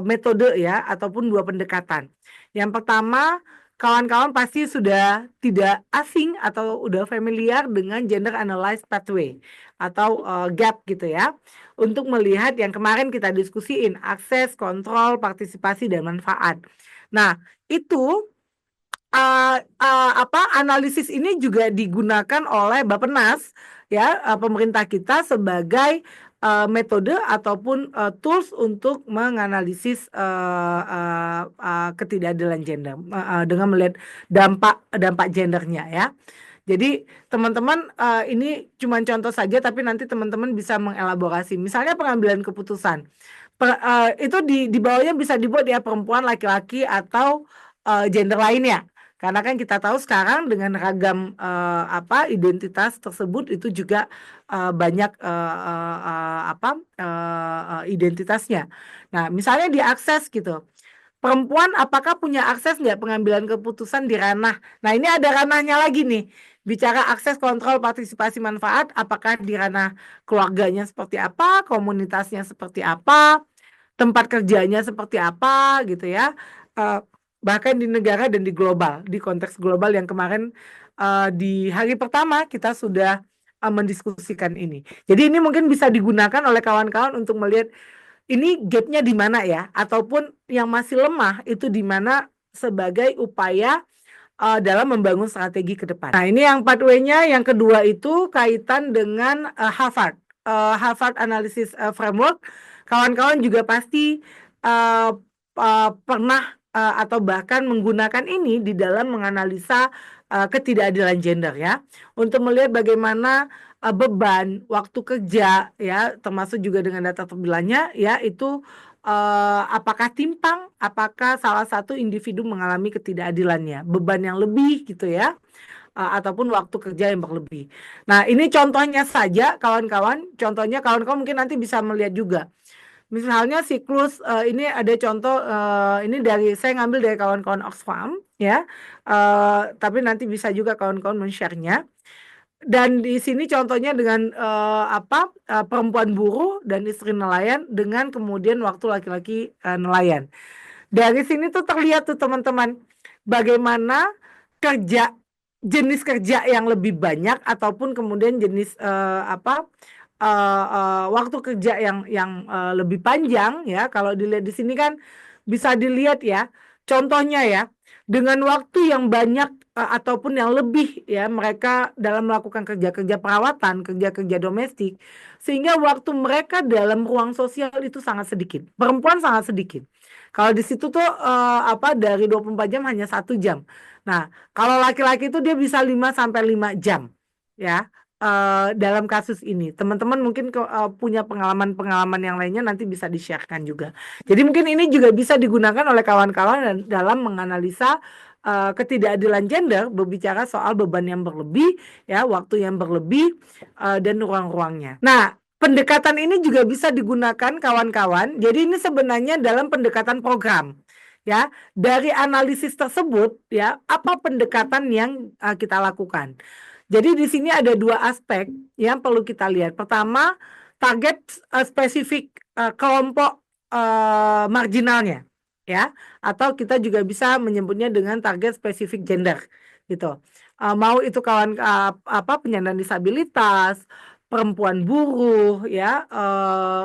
metode ya, ataupun dua pendekatan. Yang pertama, kawan-kawan pasti sudah tidak asing atau udah familiar dengan gender analyzed pathway atau GAP gitu ya, untuk melihat yang kemarin kita diskusiin, akses, kontrol, partisipasi, dan manfaat. Nah, itu analisis ini juga digunakan oleh Bappenas ya, pemerintah kita sebagai metode ataupun tools untuk menganalisis ketidakadilan gender dengan melihat dampak gendernya ya. Jadi teman-teman ini cuma contoh saja, tapi nanti teman-teman bisa mengelaborasi. Misalnya pengambilan keputusan itu di bawahnya bisa dibuat ya perempuan, laki-laki atau gender lainnya. Karena kan kita tahu sekarang dengan ragam identitas tersebut itu juga banyak identitasnya. Nah, misalnya diakses gitu. Perempuan apakah punya akses nggak pengambilan keputusan di ranah? Nah, ini ada ranahnya lagi nih. Bicara akses, kontrol, partisipasi, manfaat, apakah di ranah keluarganya seperti apa, komunitasnya seperti apa, tempat kerjanya seperti apa gitu ya. Bahkan di negara dan di global, di konteks global yang kemarin di hari pertama kita sudah mendiskusikan ini. Jadi ini mungkin bisa digunakan oleh kawan-kawan untuk melihat ini gapnya di mana ya, ataupun yang masih lemah itu di mana sebagai upaya dalam membangun strategi ke depan. Nah, ini yang pathway-nya. Yang kedua itu kaitan dengan Harvard Analysis Framework. Kawan-kawan juga pasti uh, pernah atau bahkan menggunakan ini di dalam menganalisa ketidakadilan gender ya, untuk melihat bagaimana beban waktu kerja ya, termasuk juga dengan data terbilangnya ya, itu apakah timpang, apakah salah satu individu mengalami ketidakadilannya, beban yang lebih gitu ya, ataupun waktu kerja yang berlebih. Nah, ini contohnya saja kawan-kawan, contohnya kawan-kawan mungkin nanti bisa melihat juga. Misalnya siklus ini ada contoh, ini dari saya ngambil dari kawan-kawan Oxfam ya, tapi nanti bisa juga kawan-kawan men-share-nya. Dan di sini contohnya dengan perempuan buruh dan istri nelayan dengan kemudian waktu laki-laki nelayan. Dari sini tuh terlihat tuh teman-teman bagaimana kerja jenis kerja yang lebih banyak ataupun kemudian jenis waktu kerja yang lebih panjang ya. Kalau dilihat di sini kan bisa dilihat ya, contohnya ya, dengan waktu yang banyak ataupun yang lebih ya mereka dalam melakukan kerja-kerja perawatan, kerja-kerja domestik, sehingga waktu mereka dalam ruang sosial itu sangat sedikit. Perempuan sangat sedikit. Kalau di situ tuh dari 24 jam hanya 1 jam. Nah, kalau laki-laki itu dia bisa 5 sampai 5 jam ya. Dalam kasus ini, teman-teman mungkin punya pengalaman-pengalaman yang lainnya nanti bisa di-sharekan juga. Jadi mungkin ini juga bisa digunakan oleh kawan-kawan dalam menganalisa ketidakadilan gender, berbicara soal beban yang berlebih, ya, waktu yang berlebih dan ruang-ruangnya. Nah, pendekatan ini juga bisa digunakan kawan-kawan. Jadi ini sebenarnya dalam pendekatan program. Ya, dari analisis tersebut, ya, apa pendekatan yang kita lakukan? Jadi di sini ada 2 aspek yang perlu kita lihat. Pertama, target spesifik kelompok marginalnya, ya, atau kita juga bisa menyebutnya dengan target spesifik gender, gitu. Mau itu kawan penyandang disabilitas, perempuan buruh, ya,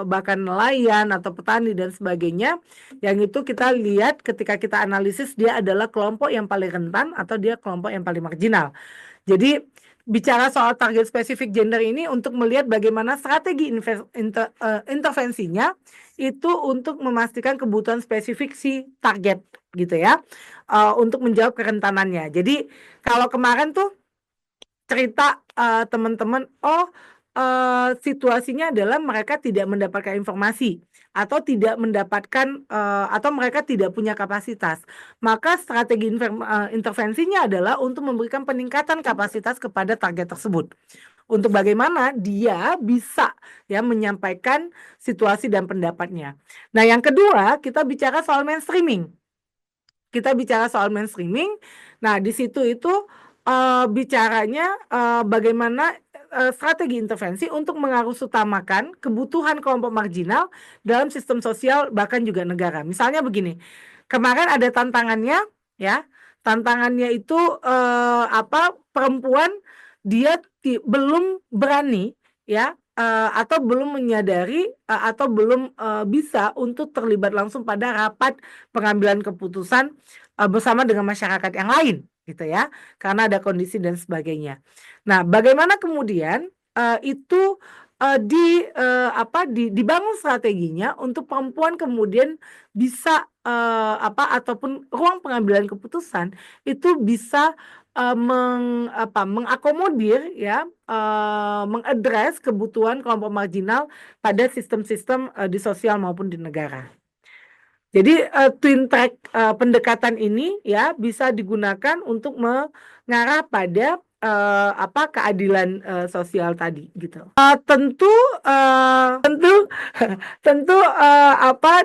bahkan nelayan atau petani dan sebagainya. Yang itu kita lihat ketika kita analisis dia adalah kelompok yang paling rentan atau dia kelompok yang paling marginal. Jadi bicara soal target spesifik gender ini untuk melihat bagaimana strategi intervensinya itu untuk memastikan kebutuhan spesifik si target gitu ya, untuk menjawab kerentanannya. Jadi kalau kemarin tuh cerita teman-teman, situasinya adalah mereka tidak mendapatkan informasi atau tidak mendapatkan atau mereka tidak punya kapasitas. Maka strategi intervensinya adalah untuk memberikan peningkatan kapasitas kepada target tersebut. Untuk bagaimana dia bisa ya menyampaikan situasi dan pendapatnya. Nah, yang kedua, kita bicara soal mainstreaming. Nah, di situ itu bicaranya bagaimana strategi intervensi untuk mengarusutamakan kebutuhan kelompok marginal dalam sistem sosial bahkan juga negara. Misalnya begini, kemarin ada tantangannya ya, tantangannya itu perempuan dia belum berani ya, atau belum menyadari atau belum bisa untuk terlibat langsung pada rapat pengambilan keputusan bersama dengan masyarakat yang lain gitu ya, karena ada kondisi dan sebagainya. Nah, bagaimana kemudian itu dibangun strateginya untuk perempuan kemudian bisa ataupun ruang pengambilan keputusan itu bisa mengakomodir ya, mengadres kebutuhan kelompok marginal pada sistem-sistem di sosial maupun di negara. Jadi twin track pendekatan ini ya bisa digunakan untuk mengarah pada keadilan sosial tadi gitu. Tentu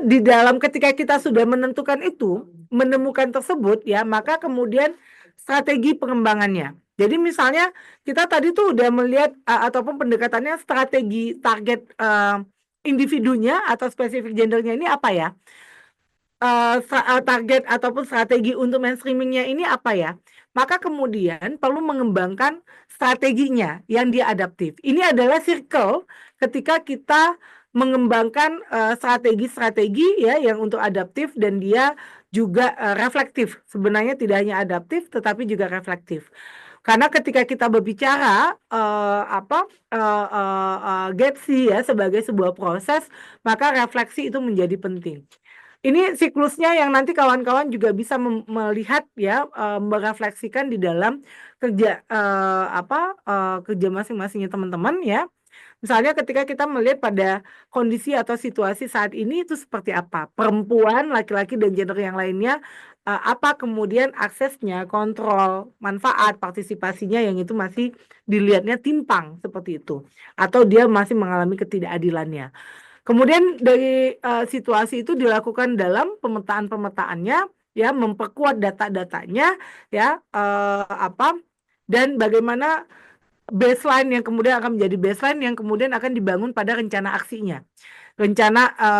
di dalam ketika kita sudah menentukan itu, menemukan tersebut ya, maka kemudian strategi pengembangannya. Jadi misalnya kita tadi tuh udah melihat ataupun pendekatannya strategi target individunya atau spesifik gendernya ini apa ya? Target ataupun strategi untuk mainstreamingnya ini apa ya? Maka kemudian perlu mengembangkan strateginya yang dia adaptif. Ini adalah circle ketika kita mengembangkan strategi-strategi ya yang untuk adaptif dan dia juga reflektif. Sebenarnya tidak hanya adaptif tetapi juga reflektif. Karena ketika kita berbicara GETSI ya sebagai sebuah proses, maka refleksi itu menjadi penting. Ini siklusnya yang nanti kawan-kawan juga bisa melihat ya, merefleksikan di dalam kerja kerja masing-masingnya teman-teman ya. Misalnya ketika kita melihat pada kondisi atau situasi saat ini itu seperti apa, perempuan, laki-laki dan gender yang lainnya, apa kemudian aksesnya, kontrol, manfaat, partisipasinya yang itu masih dilihatnya timpang seperti itu, atau dia masih mengalami ketidakadilannya. Kemudian dari situasi itu dilakukan dalam pemetaan-pemetaannya, ya, memperkuat data-datanya, ya, dan bagaimana baseline yang kemudian akan menjadi baseline yang kemudian akan dibangun pada rencana aksinya.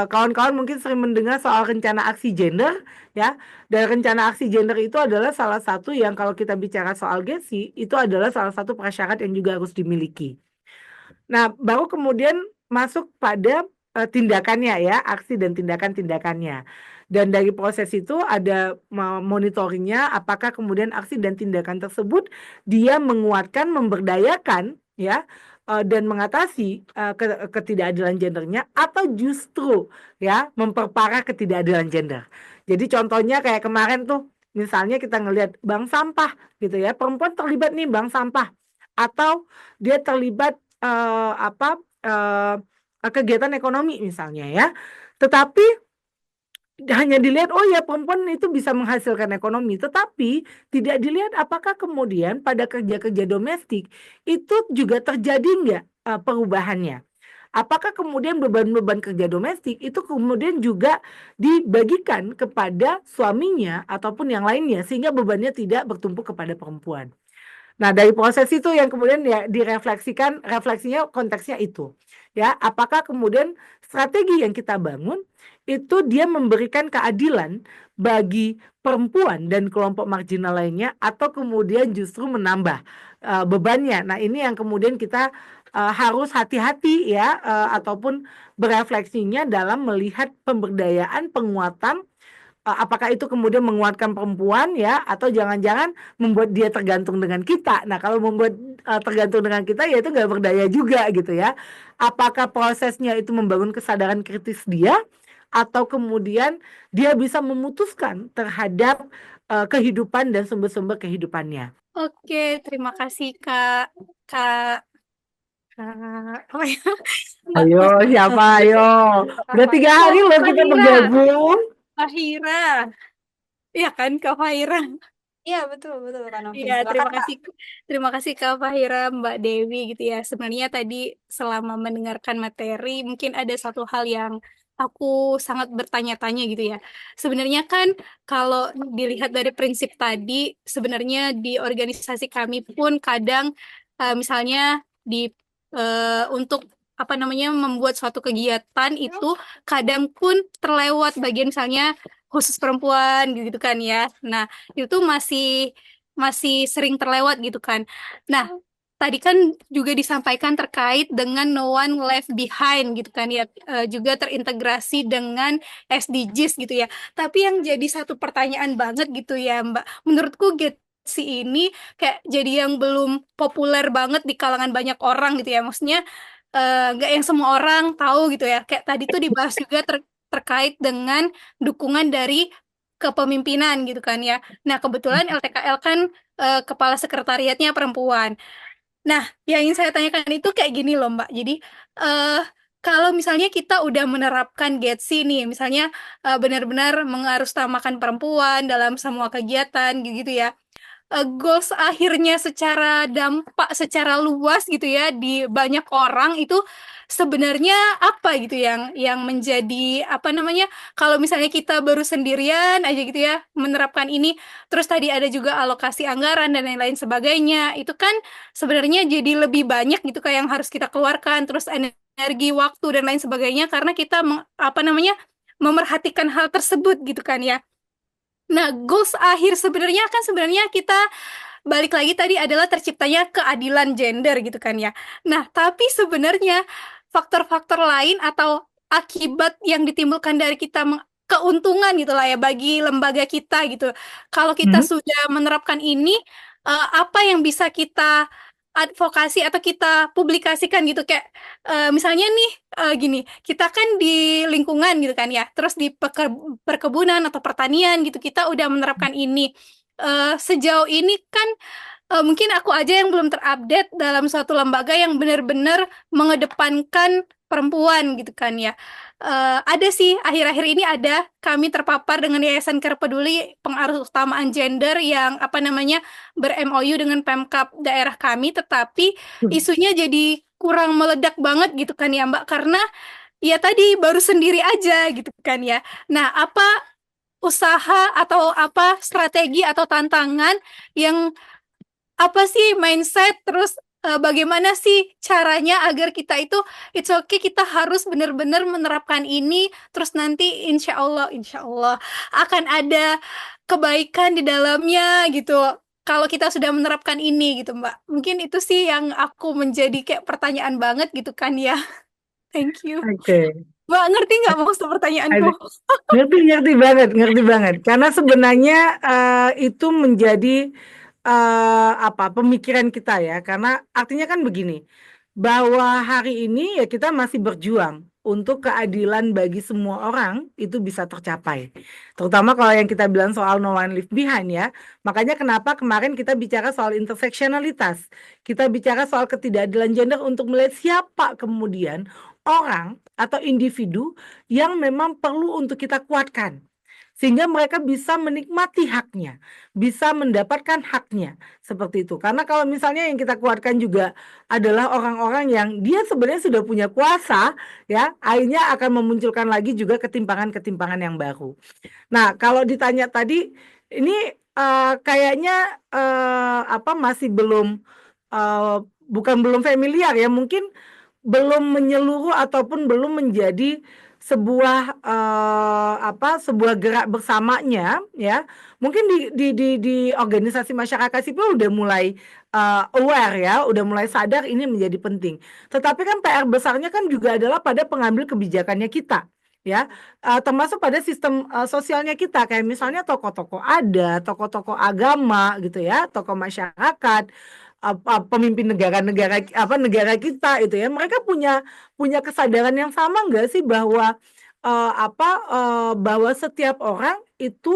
Kawan-kawan mungkin sering mendengar soal rencana aksi gender, ya. Dan rencana aksi gender itu adalah salah satu yang kalau kita bicara soal GESI, itu adalah salah satu prasyarat yang juga harus dimiliki. Nah, baru kemudian masuk pada tindakannya ya, aksi dan tindakan-tindakannya. Dan dari proses itu ada monitoringnya, apakah kemudian aksi dan tindakan tersebut dia menguatkan, memberdayakan ya, dan mengatasi ketidakadilan gendernya, atau justru ya memperparah ketidakadilan gender. Jadi contohnya kayak kemarin tuh, misalnya kita ngelihat bank sampah gitu ya, perempuan terlibat nih bank sampah, atau dia terlibat kegiatan ekonomi misalnya ya. Tetapi hanya dilihat, oh ya perempuan itu bisa menghasilkan ekonomi, tetapi tidak dilihat apakah kemudian pada kerja-kerja domestik itu juga terjadi nggak perubahannya. Apakah kemudian beban-beban kerja domestik itu kemudian juga dibagikan kepada suaminya ataupun yang lainnya, sehingga bebannya tidak bertumpuk kepada perempuan. Nah, dari proses itu yang kemudian ya direfleksikan, refleksinya konteksnya itu. Ya, apakah kemudian strategi yang kita bangun itu dia memberikan keadilan bagi perempuan dan kelompok marginal lainnya, atau kemudian justru menambah bebannya. Nah, ini yang kemudian kita harus hati-hati ya, ataupun berefleksinya dalam melihat pemberdayaan, penguatan, apakah itu kemudian menguatkan perempuan ya, atau jangan-jangan membuat dia tergantung dengan kita. Nah, kalau membuat tergantung dengan kita, ya itu nggak berdaya juga gitu ya. Apakah prosesnya itu membangun kesadaran kritis dia, atau kemudian dia bisa memutuskan terhadap kehidupan dan sumber-sumber kehidupannya. Oke, terima kasih Kak. Kak, apa ya? Mbak Ayo, siapa? Ayo. Udah 3 hari loh kita Fahira. bergabung. Fahira. Iya kan, Kak Fahira? Iya, betul, betul, Kak Novin. Iya, Silakan, Kak. terima kasih Kak Fahira, Mbak Dewi gitu ya. Sebenarnya tadi selama mendengarkan materi, mungkin ada satu hal yang aku sangat bertanya-tanya gitu ya. Sebenarnya kan kalau dilihat dari prinsip tadi, sebenarnya di organisasi kami pun kadang misalnya di untuk apa namanya membuat suatu kegiatan itu kadang pun terlewat bagian misalnya khusus perempuan gitu kan ya. Nah, itu masih masih sering terlewat gitu kan. Nah, tadi kan juga disampaikan terkait dengan no one left behind gitu kan ya, juga terintegrasi dengan SDGs gitu ya. Tapi yang jadi satu pertanyaan banget gitu ya, Mbak. Menurutku si ini kayak jadi yang belum populer banget di kalangan banyak orang gitu ya. Maksudnya nggak yang semua orang tahu gitu ya. Kayak tadi tuh dibahas juga terkait dengan dukungan dari kepemimpinan gitu kan ya. Nah, kebetulan LTKL kan kepala sekretariatnya perempuan. Nah, yang ingin saya tanyakan itu kayak gini loh, Mbak. Jadi, eh kalau misalnya kita udah menerapkan GETSI nih, misalnya benar-benar mengarusutamakan perempuan dalam semua kegiatan gitu ya, goals akhirnya secara dampak secara luas gitu ya di banyak orang itu sebenarnya apa gitu yang menjadi apa namanya, kalau misalnya kita baru sendirian aja gitu ya menerapkan ini, terus tadi ada juga alokasi anggaran dan lain-lain sebagainya, itu kan sebenarnya jadi lebih banyak gitu kayak yang harus kita keluarkan, terus energi, waktu dan lain sebagainya karena kita apa namanya memerhatikan hal tersebut gitu kan ya. Nah, goals akhir sebenarnya kita balik lagi tadi adalah terciptanya keadilan gender gitu kan ya. Nah, tapi sebenarnya faktor-faktor lain atau akibat yang ditimbulkan dari kita keuntungan gitu lah ya bagi lembaga kita gitu. Kalau kita sudah menerapkan ini, apa yang bisa kita advokasi atau kita publikasikan gitu kayak misalnya nih gini, kita kan di lingkungan gitu kan ya, terus di perkebunan atau pertanian gitu kita udah menerapkan ini. Sejauh ini kan mungkin aku aja yang belum terupdate dalam suatu lembaga yang benar-benar mengedepankan perempuan gitu kan ya. Ada sih, akhir-akhir ini ada kami terpapar dengan Yayasan Care Peduli pengaruh utamaan gender yang apa namanya ber-MOU dengan Pemkab daerah kami, tetapi isunya jadi kurang meledak banget gitu kan ya Mbak, karena ya tadi baru sendiri aja gitu kan ya. Nah, apa usaha atau apa strategi atau tantangan yang apa sih mindset terus bagaimana sih caranya agar kita itu it's okay, kita harus benar-benar menerapkan ini terus nanti insya Allah akan ada kebaikan di dalamnya gitu kalau kita sudah menerapkan ini gitu Mbak. Mungkin itu sih yang aku menjadi kayak pertanyaan banget gitu kan ya. Thank you. Oke. Mbak ngerti nggak maksud pertanyaanku? Ngerti banget. Karena sebenarnya itu menjadi apa pemikiran kita ya. Karena artinya kan begini, bahwa hari ini ya kita masih berjuang untuk keadilan bagi semua orang itu bisa tercapai. Terutama kalau yang kita bilang soal no one left behind ya. Makanya kenapa kemarin kita bicara soal interseksionalitas. Kita bicara soal ketidakadilan gender untuk melihat siapa kemudian orang atau individu yang memang perlu untuk kita kuatkan. Sehingga mereka bisa menikmati haknya, bisa mendapatkan haknya, seperti itu. Karena kalau misalnya yang kita kuatkan juga adalah orang-orang yang dia sebenarnya sudah punya kuasa, ya, akhirnya akan memunculkan lagi juga ketimpangan-ketimpangan yang baru. Nah, kalau ditanya tadi, ini kayaknya apa masih belum, bukan belum familiar ya, mungkin belum menyeluruh ataupun belum menjadi sebuah sebuah gerak bersamanya ya. Mungkin di organisasi masyarakat sipil udah mulai aware ya, udah mulai sadar ini menjadi penting. Tetapi kan PR besarnya kan juga adalah pada pengambil kebijakannya kita ya, termasuk pada sistem sosialnya kita, kayak misalnya tokoh-tokoh ada, tokoh-tokoh agama gitu ya, tokoh masyarakat, pemimpin negara kita itu ya, mereka punya kesadaran yang sama nggak sih bahwa bahwa setiap orang itu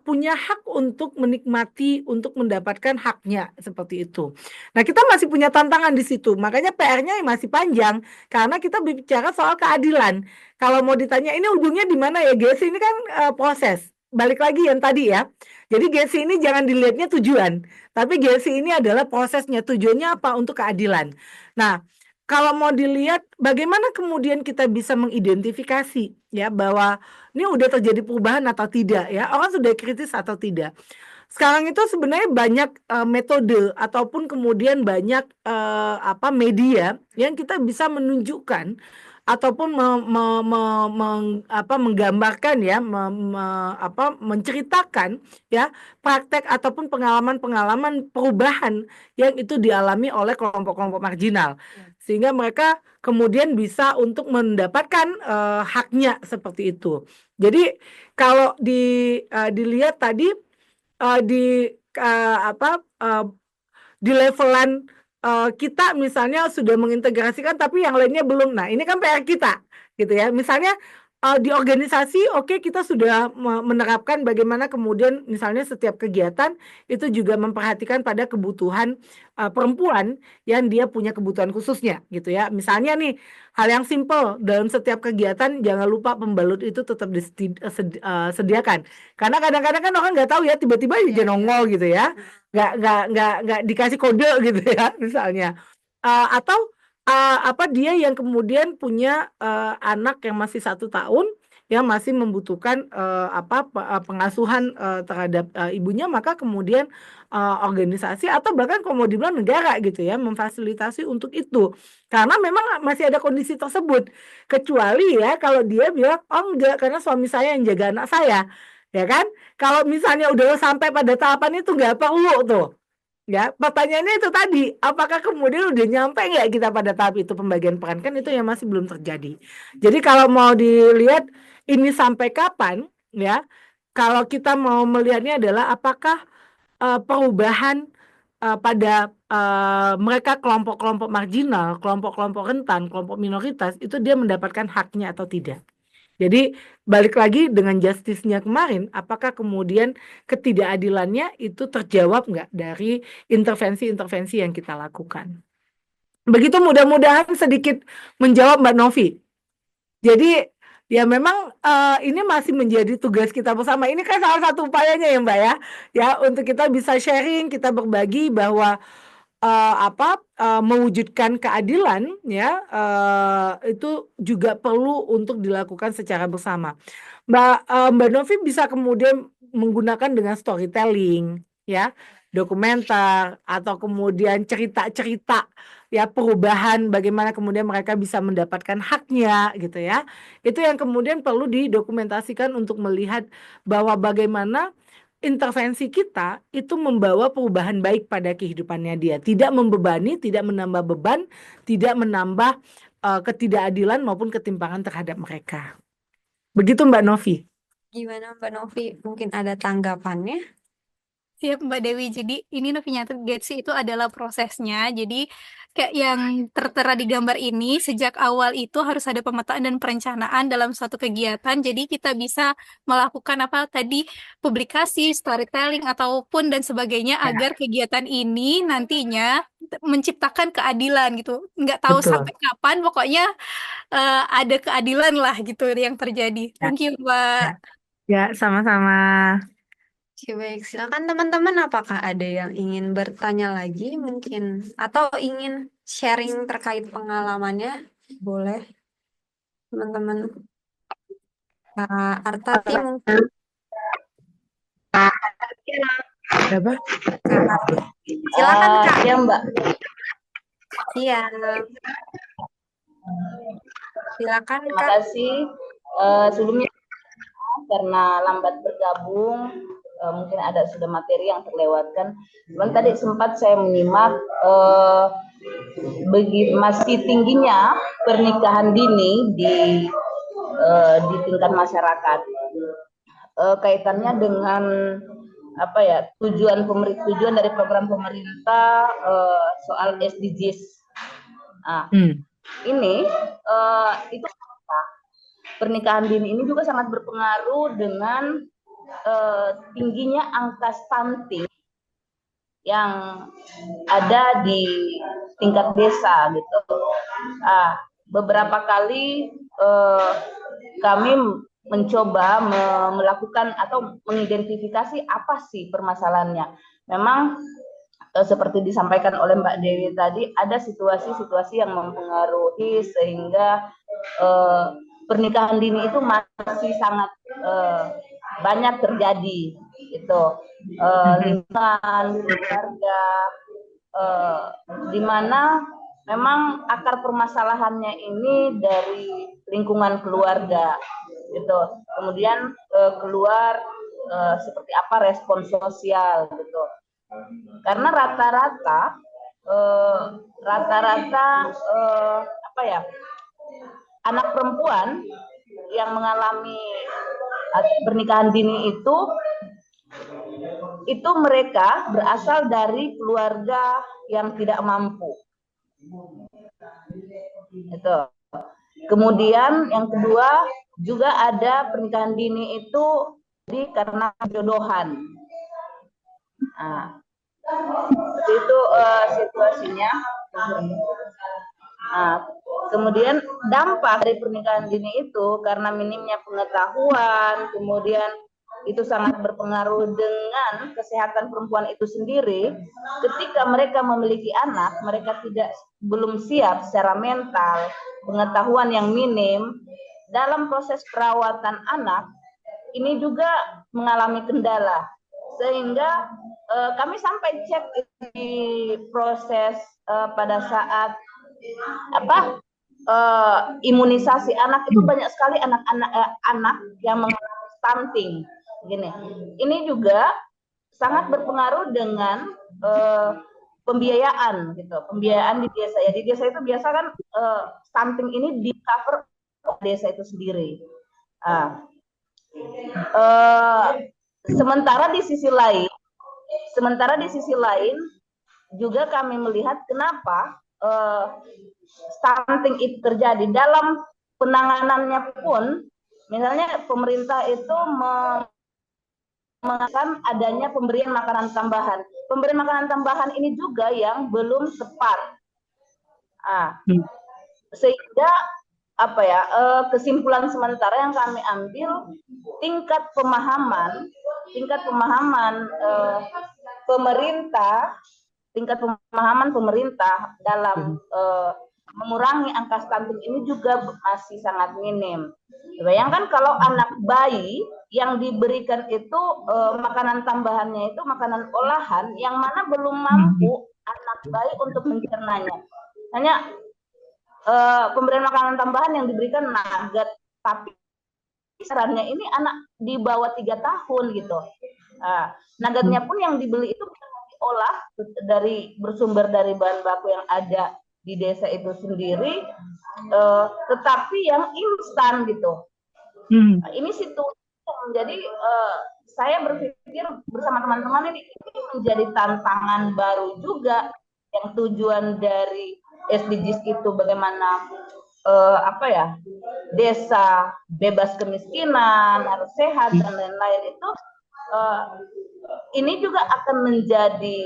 punya hak untuk menikmati, untuk mendapatkan haknya seperti itu. Nah, kita masih punya tantangan di situ, makanya PR-nya masih panjang karena kita bicara soal keadilan. Kalau mau ditanya ini ujungnya di mana ya, Gesi, ini kan proses. Balik lagi yang tadi ya. Jadi Gesi ini jangan dilihatnya tujuan, tapi Gesi ini adalah prosesnya. Tujuannya apa? Untuk keadilan. Nah, kalau mau dilihat bagaimana kemudian kita bisa mengidentifikasi ya bahwa ini udah terjadi perubahan atau tidak ya, orang sudah kritis atau tidak. Sekarang itu sebenarnya banyak metode ataupun kemudian banyak media yang kita bisa menunjukkan ataupun menggambarkan ya, menceritakan ya praktek ataupun pengalaman-pengalaman perubahan yang itu dialami oleh kelompok-kelompok marginal, sehingga mereka kemudian bisa untuk mendapatkan haknya seperti itu. Jadi kalau dilihat tadi di di levelan kita misalnya sudah mengintegrasikan tapi yang lainnya belum. Nah, ini kan PR kita gitu ya. Misalnya di organisasi oke, kita sudah menerapkan bagaimana kemudian misalnya setiap kegiatan itu juga memperhatikan pada kebutuhan perempuan yang dia punya kebutuhan khususnya gitu ya. Misalnya nih hal yang simpel, dalam setiap kegiatan jangan lupa pembalut itu tetap disediakan. Karena kadang-kadang kan orang nggak tahu ya, tiba-tiba aja nongol gitu ya. Nggak dikasih kode gitu ya misalnya. Atau dia yang kemudian punya anak yang masih 1 tahun yang masih membutuhkan pengasuhan terhadap ibunya, maka kemudian organisasi atau bahkan kalau mau dibilang negara gitu ya memfasilitasi untuk itu, karena memang masih ada kondisi tersebut, kecuali ya kalau dia bilang oh enggak karena suami saya yang jaga anak saya, ya kan. Kalau misalnya udah sampai pada tahapan itu nggak perlu tuh. Ya, pertanyaannya itu tadi, apakah kemudian udah nyampe nggak kita pada tahap itu pembagian peran, kan itu yang masih belum terjadi. Jadi kalau mau dilihat ini sampai kapan, ya, kalau kita mau melihatnya adalah apakah perubahan pada mereka kelompok-kelompok marginal, kelompok-kelompok rentan, kelompok minoritas itu dia mendapatkan haknya atau tidak. Jadi balik lagi dengan justice-nya kemarin, apakah kemudian ketidakadilannya itu terjawab nggak dari intervensi-intervensi yang kita lakukan. Begitu, mudah-mudahan sedikit menjawab Mbak Novi. Jadi ya memang ini masih menjadi tugas kita bersama. Ini kan salah satu upayanya ya Mbak ya untuk kita bisa sharing, kita berbagi bahwa mewujudkan keadilan ya itu juga perlu untuk dilakukan secara bersama. Mbak Novi bisa kemudian menggunakan dengan storytelling ya, dokumenter atau kemudian cerita-cerita ya perubahan bagaimana kemudian mereka bisa mendapatkan haknya gitu ya. Itu yang kemudian perlu didokumentasikan untuk melihat bahwa bagaimana intervensi kita itu membawa perubahan baik pada kehidupannya dia, tidak membebani, tidak menambah beban, tidak menambah ketidakadilan maupun ketimpangan terhadap mereka. Begitu Mbak Novi. Gimana Mbak Novi? Mungkin ada tanggapannya? Siap Mbak Dewi, jadi ini Novinyata Getsi itu adalah prosesnya. Jadi kayak yang tertera di gambar ini, sejak awal itu harus ada pemetaan dan perencanaan dalam suatu kegiatan. Jadi kita bisa melakukan apa tadi, publikasi, storytelling, ataupun dan sebagainya agar kegiatan ini nantinya menciptakan keadilan gitu. Nggak tahu Betul. sampai kapan, pokoknya ada keadilan lah gitu yang terjadi. Thank you Mbak. Ya, sama-sama. Oke, baik. Silakan teman-teman, apakah ada yang ingin bertanya lagi mungkin atau ingin sharing terkait pengalamannya? Boleh, teman-teman. Kak Artati mungkin. Apa? Silakan Kak. Ya Mbak. Iya. Silakan Terima Kak. kasih. Sebelumnya karena lambat bergabung, mungkin ada sudah materi yang terlewatkan. Cuman tadi sempat saya menyimak masih tingginya pernikahan dini di tingkat masyarakat. Kaitannya dengan apa ya, tujuan dari program pemerintah soal SDGs. Nah, ini itu pernikahan dini ini juga sangat berpengaruh dengan tingginya angka stunting yang ada di tingkat desa gitu. Beberapa kali kami mencoba melakukan atau mengidentifikasi apa sih permasalahannya. Memang seperti disampaikan oleh Mbak Dewi tadi, ada situasi-situasi yang mempengaruhi sehingga pernikahan dini itu masih sangat banyak terjadi, itu lingkungan keluarga, di mana memang akar permasalahannya ini dari lingkungan keluarga, gitu. Kemudian keluar seperti apa respon sosial, gitu. Karena rata-rata apa ya, anak perempuan yang mengalami pernikahan dini itu mereka berasal dari keluarga yang tidak mampu. Itu. Kemudian yang kedua juga ada pernikahan dini itu karena jodohan. Nah, itu situasinya. Nah, kemudian dampak dari pernikahan dini itu karena minimnya pengetahuan, kemudian itu sangat berpengaruh dengan kesehatan perempuan itu sendiri. Ketika mereka memiliki anak, mereka belum siap secara mental, pengetahuan yang minim dalam proses perawatan anak. Ini juga mengalami kendala, sehingga kami sampai cek di proses pada saat imunisasi anak itu banyak sekali anak yang mengalami stunting. Gini, ini juga sangat berpengaruh dengan pembiayaan, gitu. Pembiayaan di desa ya. Di desa itu biasa kan stunting ini di cover desa itu sendiri. Sementara di sisi lain Sementara di sisi lain juga kami melihat kenapa stunting itu terjadi dalam penanganannya pun, misalnya pemerintah itu mengatakan adanya pemberian makanan tambahan. Pemberian makanan tambahan ini juga yang belum tepat. Sehingga kesimpulan sementara yang kami ambil, tingkat pemahaman pemerintah dalam mengurangi angka stunting ini juga masih sangat minim. Bayangkan kalau anak bayi yang diberikan itu makanan tambahannya itu makanan olahan yang mana belum mampu anak bayi untuk mencernanya. Hanya pemberian makanan tambahan yang diberikan nugget, tapi sarannya ini anak di bawah 3 tahun gitu. Nuggetnya pun yang dibeli itu diolah bersumber dari bahan baku yang ada di desa itu sendiri, tetapi yang instan gitu. Ini situasi yang menjadi saya berpikir bersama teman-teman ini menjadi tantangan baru juga, yang tujuan dari SDGs itu bagaimana desa bebas kemiskinan, harus sehat dan lain-lain itu, ini juga akan menjadi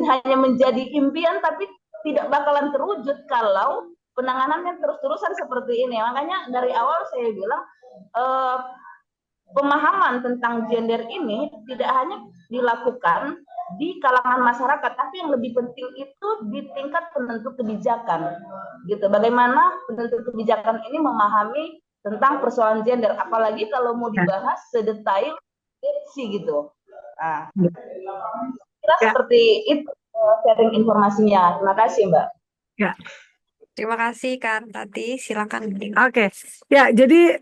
hanya menjadi impian tapi tidak bakalan terwujud kalau penanganannya terus-terusan seperti ini. Makanya dari awal saya bilang pemahaman tentang gender ini tidak hanya dilakukan di kalangan masyarakat, tapi yang lebih penting itu di tingkat penentu kebijakan, gitu. Bagaimana penentu kebijakan ini memahami tentang persoalan gender, apalagi kalau mau dibahas sedetail gitu. Kira seperti itu sharing informasinya. Terima kasih, Mbak. Ya. Terima kasih Kak Tati, silakan. Oke, ya jadi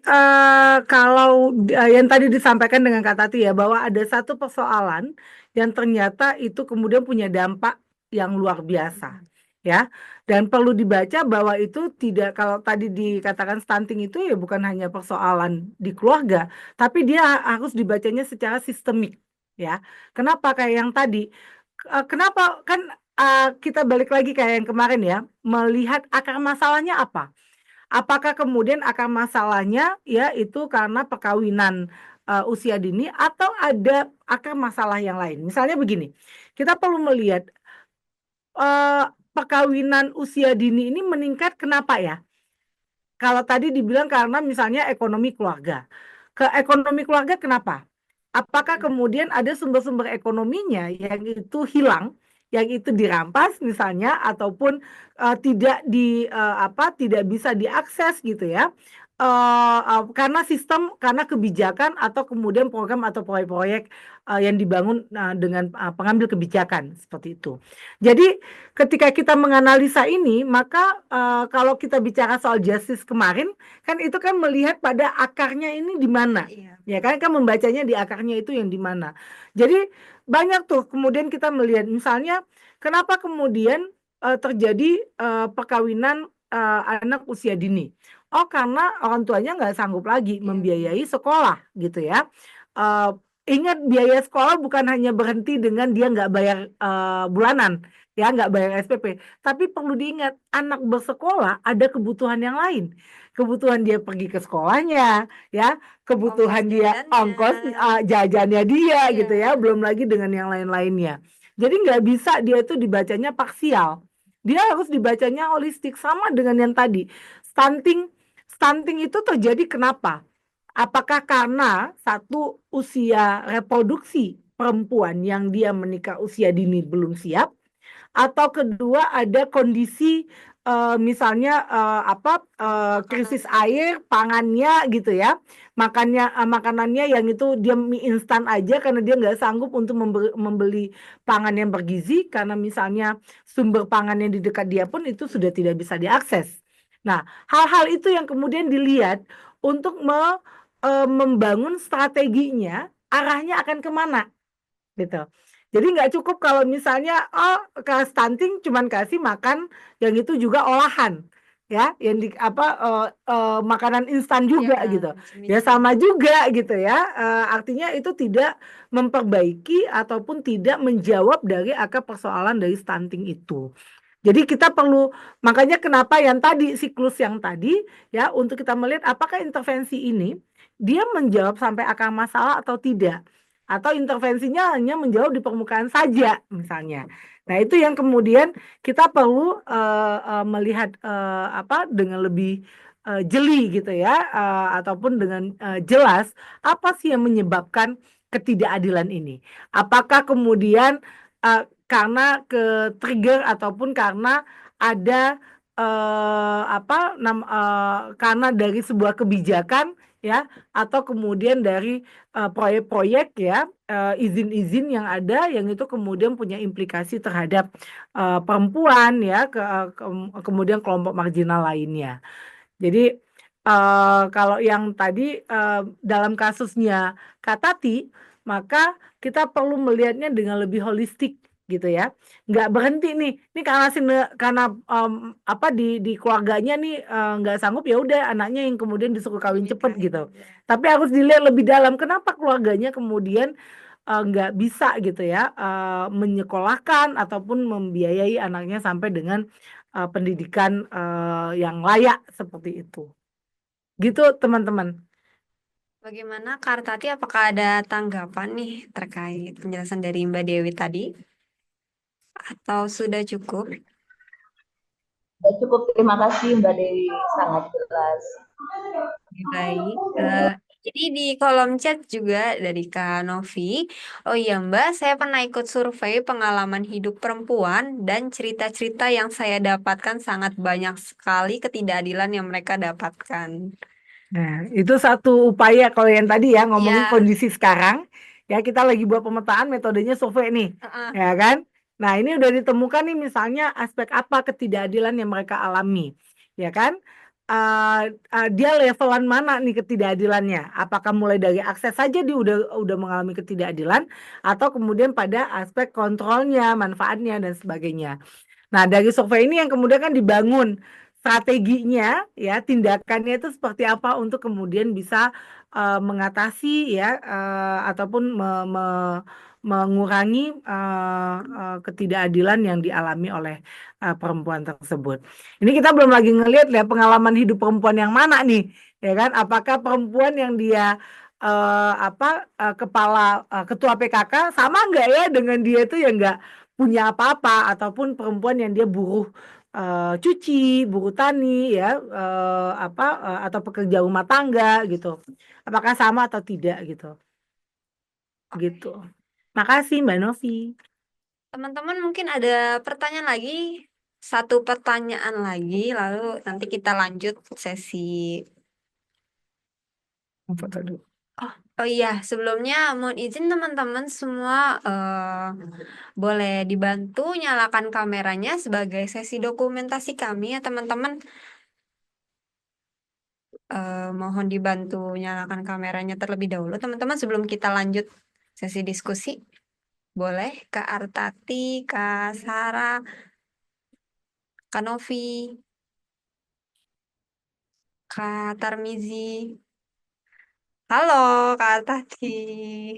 kalau yang tadi disampaikan dengan Kak Tati ya, bahwa ada satu persoalan yang ternyata itu kemudian punya dampak yang luar biasa, ya. Dan perlu dibaca bahwa itu tidak, kalau tadi dikatakan stunting itu ya bukan hanya persoalan di keluarga, tapi dia harus dibacanya secara sistemik, ya. Kenapa? Kayak yang tadi, kenapa kan kita balik lagi kayak yang kemarin ya, melihat akar masalahnya apa? Apakah kemudian akar masalahnya ya itu karena perkawinan usia dini atau ada akar masalah yang lain? Misalnya begini, kita perlu melihat perkawinan usia dini ini meningkat kenapa ya? Kalau tadi dibilang karena misalnya ekonomi keluarga. Ke ekonomi keluarga kenapa? Apakah kemudian ada sumber-sumber ekonominya yang itu hilang, yang itu dirampas misalnya, ataupun tidak bisa diakses gitu ya, karena sistem, karena kebijakan atau kemudian program atau proyek-proyek yang dibangun dengan pengambil kebijakan seperti itu. Jadi ketika kita menganalisa ini, maka kalau kita bicara soal justice kemarin, kan itu kan melihat pada akarnya ini di mana, ya kan membacanya di akarnya itu yang di mana. Jadi banyak tuh kemudian kita melihat misalnya kenapa kemudian terjadi perkawinan anak usia dini. Oh, karena orang tuanya nggak sanggup lagi membiayai sekolah gitu ya. Ingat, biaya sekolah bukan hanya berhenti dengan dia nggak bayar bulanan, ya nggak bayar SPP. Tapi perlu diingat, anak bersekolah ada kebutuhan yang lain. Kebutuhan dia pergi ke sekolahnya, ya, kebutuhan dia ongkos jajannya dia gitu ya, belum lagi dengan yang lain-lainnya. Jadi nggak bisa dia itu dibacanya parsial. Dia harus dibacanya holistik, sama dengan yang tadi. Stunting itu terjadi kenapa? Apakah karena satu, usia reproduksi perempuan yang dia menikah usia dini belum siap, atau kedua ada kondisi misalnya krisis air, pangannya gitu ya, makanannya yang itu dia mie instan aja karena dia nggak sanggup untuk membeli pangan yang bergizi, karena misalnya sumber pangan yang di dekat dia pun itu sudah tidak bisa diakses. Nah, hal-hal itu yang kemudian dilihat untuk membangun strateginya, arahnya akan kemana gitu. Jadi nggak cukup kalau misalnya ke stunting cuman kasih makan yang itu juga olahan. ya, yang di apa makanan instan juga Ya, gitu. Ya cemilan. sama juga gitu ya. Artinya itu tidak memperbaiki ataupun tidak menjawab dari akar persoalan dari stunting itu. Jadi kita perlu, makanya kenapa yang tadi, siklus yang tadi, ya, untuk kita melihat apakah intervensi ini dia menjawab sampai akar masalah atau tidak. Atau intervensinya hanya menjawab di permukaan saja, misalnya. Nah, itu yang kemudian kita perlu melihat apa dengan lebih jeli gitu ya, ataupun dengan jelas apa sih yang menyebabkan ketidakadilan ini. Apakah kemudian karena ke trigger ataupun karena ada karena dari sebuah kebijakan ya, atau kemudian dari proyek-proyek ya, izin-izin yang ada yang itu kemudian punya implikasi terhadap perempuan ya, kemudian kelompok marginal lainnya. Jadi kalau yang tadi dalam kasusnya Kak Tati, maka kita perlu melihatnya dengan lebih holistik gitu ya. Nggak berhenti nih. Ini karena apa di keluarganya nih nggak sanggup, ya udah anaknya yang kemudian disuruh kawin cepet Dinikahin gitu. aja. Tapi harus dilihat lebih dalam kenapa keluarganya kemudian nggak bisa gitu ya menyekolahkan ataupun membiayai anaknya sampai dengan pendidikan yang layak seperti itu. Gitu teman-teman. Bagaimana Kak Tati, apakah ada tanggapan nih terkait penjelasan dari Mbak Dewi tadi? Atau sudah cukup? Ya, cukup, terima kasih Mbak Dewi, sangat jelas. Oke, baik. Jadi di kolom chat juga dari Kak Novi. Oh iya Mbak, saya pernah ikut survei pengalaman hidup perempuan dan cerita-cerita yang saya dapatkan sangat banyak sekali ketidakadilan yang mereka dapatkan. Nah, itu satu upaya kalau yang tadi ya ngomongin Ya, kondisi sekarang, ya kita lagi buat pemetaan metodenya survei nih, heeh. ya kan? Nah, ini udah ditemukan nih misalnya aspek apa ketidakadilan yang mereka alami, ya kan? Dia levelan mana nih ketidakadilannya? Apakah mulai dari akses saja dia udah mengalami ketidakadilan, atau kemudian pada aspek kontrolnya, manfaatnya dan sebagainya. Nah, dari survei ini yang kemudian kan dibangun strateginya, ya, tindakannya itu seperti apa untuk kemudian bisa mengatasi ya, ataupun mengurangi ketidakadilan yang dialami oleh perempuan tersebut. Ini kita belum lagi ngelihat ya pengalaman hidup perempuan yang mana nih, ya kan? Apakah perempuan yang dia kepala ketua PKK sama nggak ya dengan dia itu yang nggak punya apa-apa, ataupun perempuan yang dia buruh cuci, buruh tani ya, atau pekerja rumah tangga gitu. Apakah sama atau tidak gitu. Gitu. Makasih Mbak Novi. Teman-teman mungkin ada pertanyaan lagi, satu pertanyaan lagi, lalu nanti kita lanjut sesi. Foto dulu. Oh iya, sebelumnya mohon izin teman-teman semua boleh dibantu nyalakan kameranya sebagai sesi dokumentasi kami ya teman-teman. Mohon dibantu nyalakan kameranya terlebih dahulu teman-teman sebelum kita lanjut sesi diskusi. Boleh Kak Artati, Kak Sarah, Kak Novi, Kak Tarmizi. Halo Kak Artati.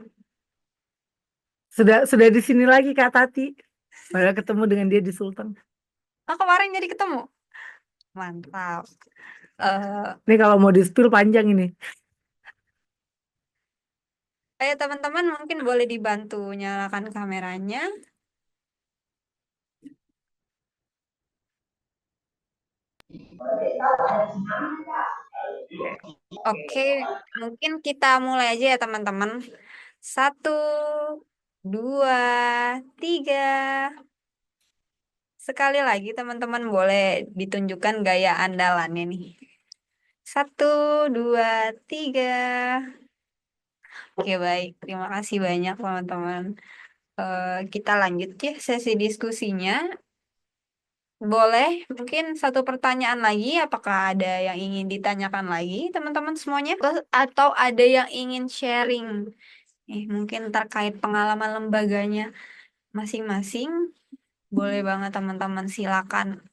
Sudah di sini lagi Kak Tati. Padahal ketemu dengan dia di Sultan. Oh kemarin jadi ketemu. Mantap. Eh, Ini kalau mau di spill panjang ini. Ayo teman-teman mungkin boleh dibantu nyalakan kameranya. Oke, mungkin kita mulai aja ya teman-teman. Satu, dua, tiga. Sekali lagi teman-teman boleh ditunjukkan gaya andalannya nih. Satu, dua, tiga. Oke baik, terima kasih banyak teman-teman. Kita lanjut ya sesi diskusinya. Boleh, mungkin satu pertanyaan lagi. Apakah ada yang ingin ditanyakan lagi, teman-teman semuanya? Atau ada yang ingin sharing? Mungkin terkait pengalaman lembaganya masing-masing. Boleh banget, teman-teman. Silakan.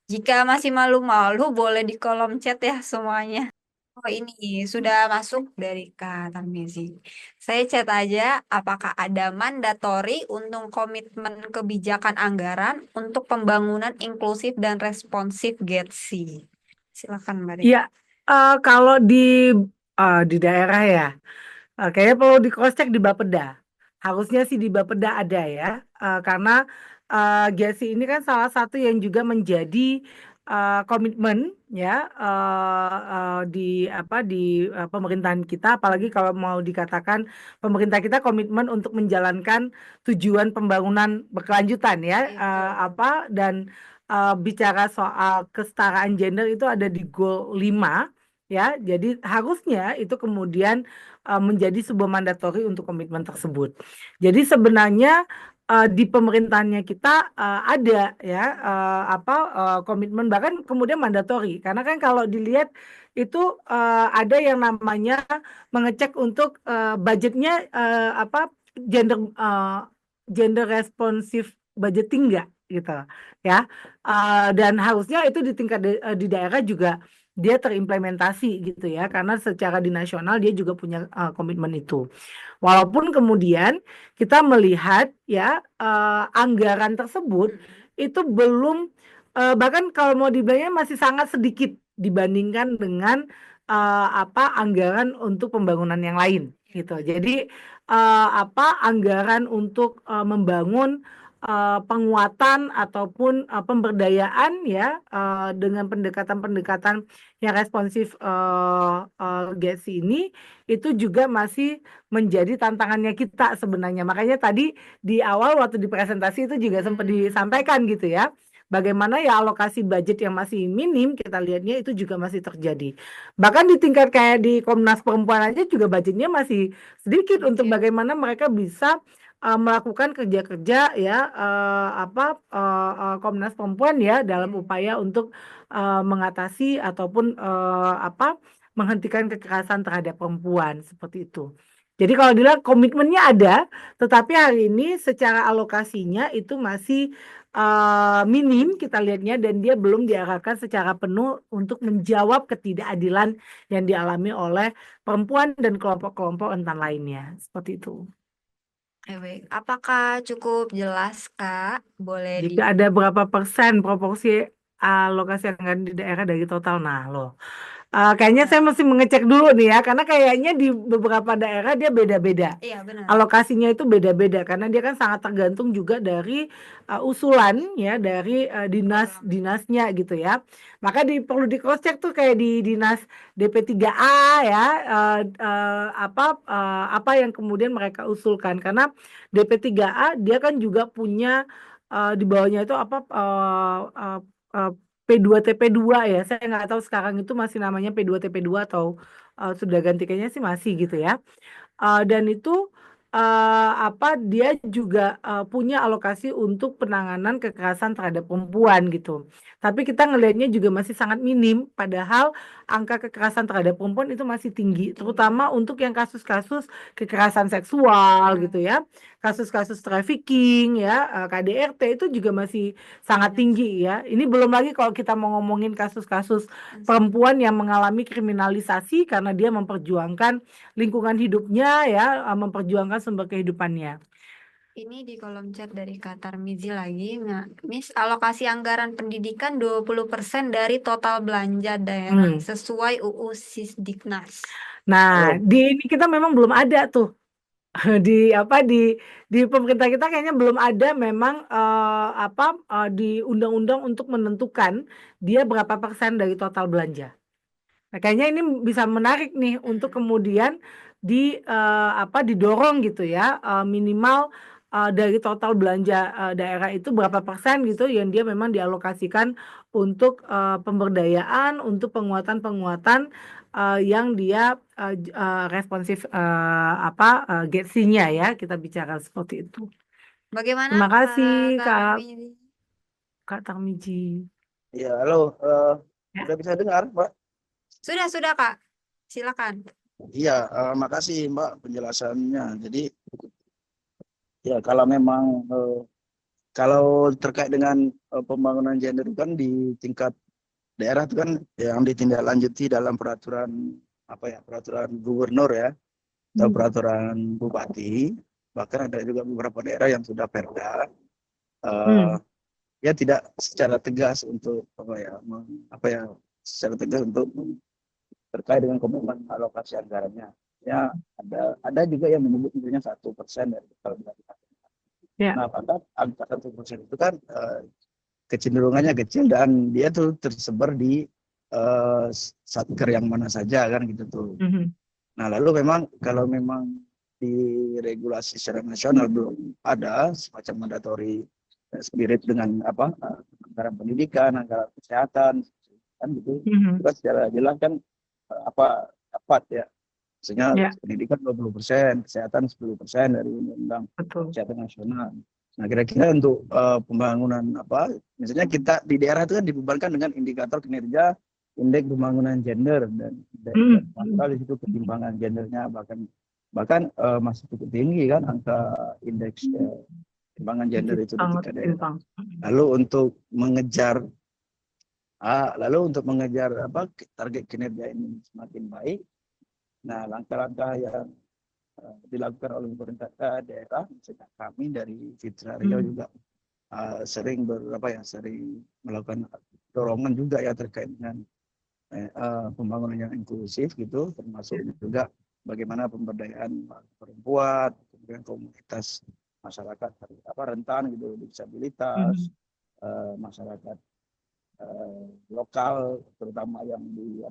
Jika masih malu-malu, boleh di kolom chat ya semuanya. Oh ini sudah masuk dari Kak Tarmizi. Saya chat aja, apakah ada mandatori untuk komitmen kebijakan anggaran untuk pembangunan inklusif dan responsif GETSI? Silakan Mbak Rika. Iya, kalau di daerah ya, kayaknya perlu di cross check di Bapeda. Harusnya sih di Bapeda ada ya, karena GSI ini kan salah satu yang juga menjadi komitmen ya di pemerintahan kita, apalagi kalau mau dikatakan pemerintah kita komitmen untuk menjalankan tujuan pembangunan berkelanjutan ya, dan bicara soal kesetaraan gender itu ada di goal 5 ya. Jadi harusnya itu kemudian menjadi sebuah mandatori untuk komitmen tersebut. Jadi sebenarnya di pemerintahannya kita ada ya komitmen bahkan kemudian mandatori, karena kan kalau dilihat itu ada yang namanya mengecek untuk budgetnya gender responsif budgeting enggak gitu ya. Dan harusnya itu di tingkat di daerah juga dia terimplementasi gitu ya, karena secara di nasional dia juga punya komitmen itu. Walaupun kemudian kita melihat ya anggaran tersebut itu belum bahkan kalau mau dibilangnya masih sangat sedikit dibandingkan dengan anggaran untuk pembangunan yang lain gitu. Jadi anggaran untuk membangun penguatan ataupun pemberdayaan ya dengan pendekatan-pendekatan yang responsif GSI ini itu juga masih menjadi tantangannya kita sebenarnya. Makanya tadi di awal waktu di presentasi itu juga sempat disampaikan gitu ya. Bagaimana ya alokasi budget yang masih minim, kita lihatnya itu juga masih terjadi. Bahkan di tingkat kayak di Komnas Perempuan aja juga budgetnya masih sedikit untuk bagaimana mereka bisa melakukan kerja-kerja ya Komnas Perempuan ya dalam upaya untuk mengatasi ataupun menghentikan kekerasan terhadap perempuan seperti itu. Jadi kalau dilihat komitmennya ada, tetapi hari ini secara alokasinya itu masih minim kita lihatnya, dan dia belum diarahkan secara penuh untuk menjawab ketidakadilan yang dialami oleh perempuan dan kelompok-kelompok rentan lainnya. Seperti itu. Baik. Apakah cukup jelas, Kak? Boleh Jika ada berapa persen proporsi alokasi anggaran di daerah dari total, nah loh. Kayaknya saya mesti mengecek dulu nih ya, karena kayaknya di beberapa daerah dia beda-beda. Iya, benar. Alokasinya itu beda-beda, karena dia kan sangat tergantung juga dari usulan ya dari dinas-dinasnya gitu ya. Maka perlu di cross check tuh kayak di dinas DP3A ya, apa yang kemudian mereka usulkan, karena DP3A dia kan juga punya di bawahnya itu P2TP2 ya. Saya nggak tahu sekarang itu masih namanya P2TP2 atau sudah ganti, kayaknya sih masih gitu ya. Dan itu dia juga punya alokasi untuk penanganan kekerasan terhadap perempuan gitu. Tapi kita ngelihatnya juga masih sangat minim, padahal angka kekerasan terhadap perempuan itu masih tinggi, terutama untuk yang kasus-kasus kekerasan seksual gitu ya, kasus-kasus trafficking ya, KDRT itu juga masih sangat tinggi ya. Ini belum lagi kalau kita mau ngomongin kasus-kasus perempuan yang mengalami kriminalisasi karena dia memperjuangkan lingkungan hidupnya ya, memperjuangkan sumber kehidupannya. Ini di kolom chat dari Kak Tarmizi lagi, Miss, alokasi anggaran pendidikan 20% dari total belanja daerah sesuai UU Sisdiknas. Nah, di ini kita memang belum ada tuh. Di pemerintah kita kayaknya belum ada memang di undang-undang untuk menentukan dia berapa persen dari total belanja. Nah, kayaknya ini bisa menarik nih untuk kemudian didorong gitu ya, minimal dari total belanja daerah itu berapa persen gitu yang dia memang dialokasikan untuk pemberdayaan, untuk penguatan-penguatan yang dia responsif GETSI-nya ya, kita bicara seperti itu. Bagaimana Terima kasih Tarmizi? Kak Tarmizi. Ya, halo. Ya. Sudah bisa dengar, Mbak? Sudah Kak. Silakan. Iya, makasih Mbak penjelasannya. Jadi, ya kalau memang kalau terkait dengan pembangunan gender itu kan di tingkat daerah itu kan yang ditindaklanjuti dalam peraturan peraturan gubernur ya atau peraturan bupati, bahkan ada juga beberapa daerah yang sudah perda. Ya tidak secara tegas untuk secara tegas untuk terkait dengan komitmen alokasi anggarannya. Ya ada juga yang menyebut misalnya 1% dari total anggaran. Ya. Nah, pada angka 1% itu kan kecenderungannya kecil dan dia tuh tersebar di satker yang mana saja kan gitu tuh. Nah, lalu memang kalau memang di regulasi secara nasional belum ada semacam mandatory spirit dengan anggaran pendidikan, anggaran kesehatan, kan gitu. Kita secara jelas kan dapat ya. Maksudnya pendidikan 20%, kesehatan 10% dari undang-undang kesehatan nasional. Nah, kira-kira untuk pembangunan misalnya kita di daerah itu kan dibebankan dengan indikator kinerja, indeks pembangunan gender dan di situ ketimpangan gendernya bahkan masih cukup tinggi kan angka indeks ketimpangan gender itu di tingkat daerah. Lalu untuk mengejar target kinerja ini semakin baik, nah langkah-langkah yang dilakukan oleh pemerintah daerah, misalnya kami dari Fitra Riau juga sering sering melakukan dorongan juga ya terkait dengan pembangunan yang inklusif gitu, termasuk juga bagaimana pemberdayaan perempuan, kemudian komunitas masyarakat rentan gitu, disabilitas, masyarakat lokal, terutama yang di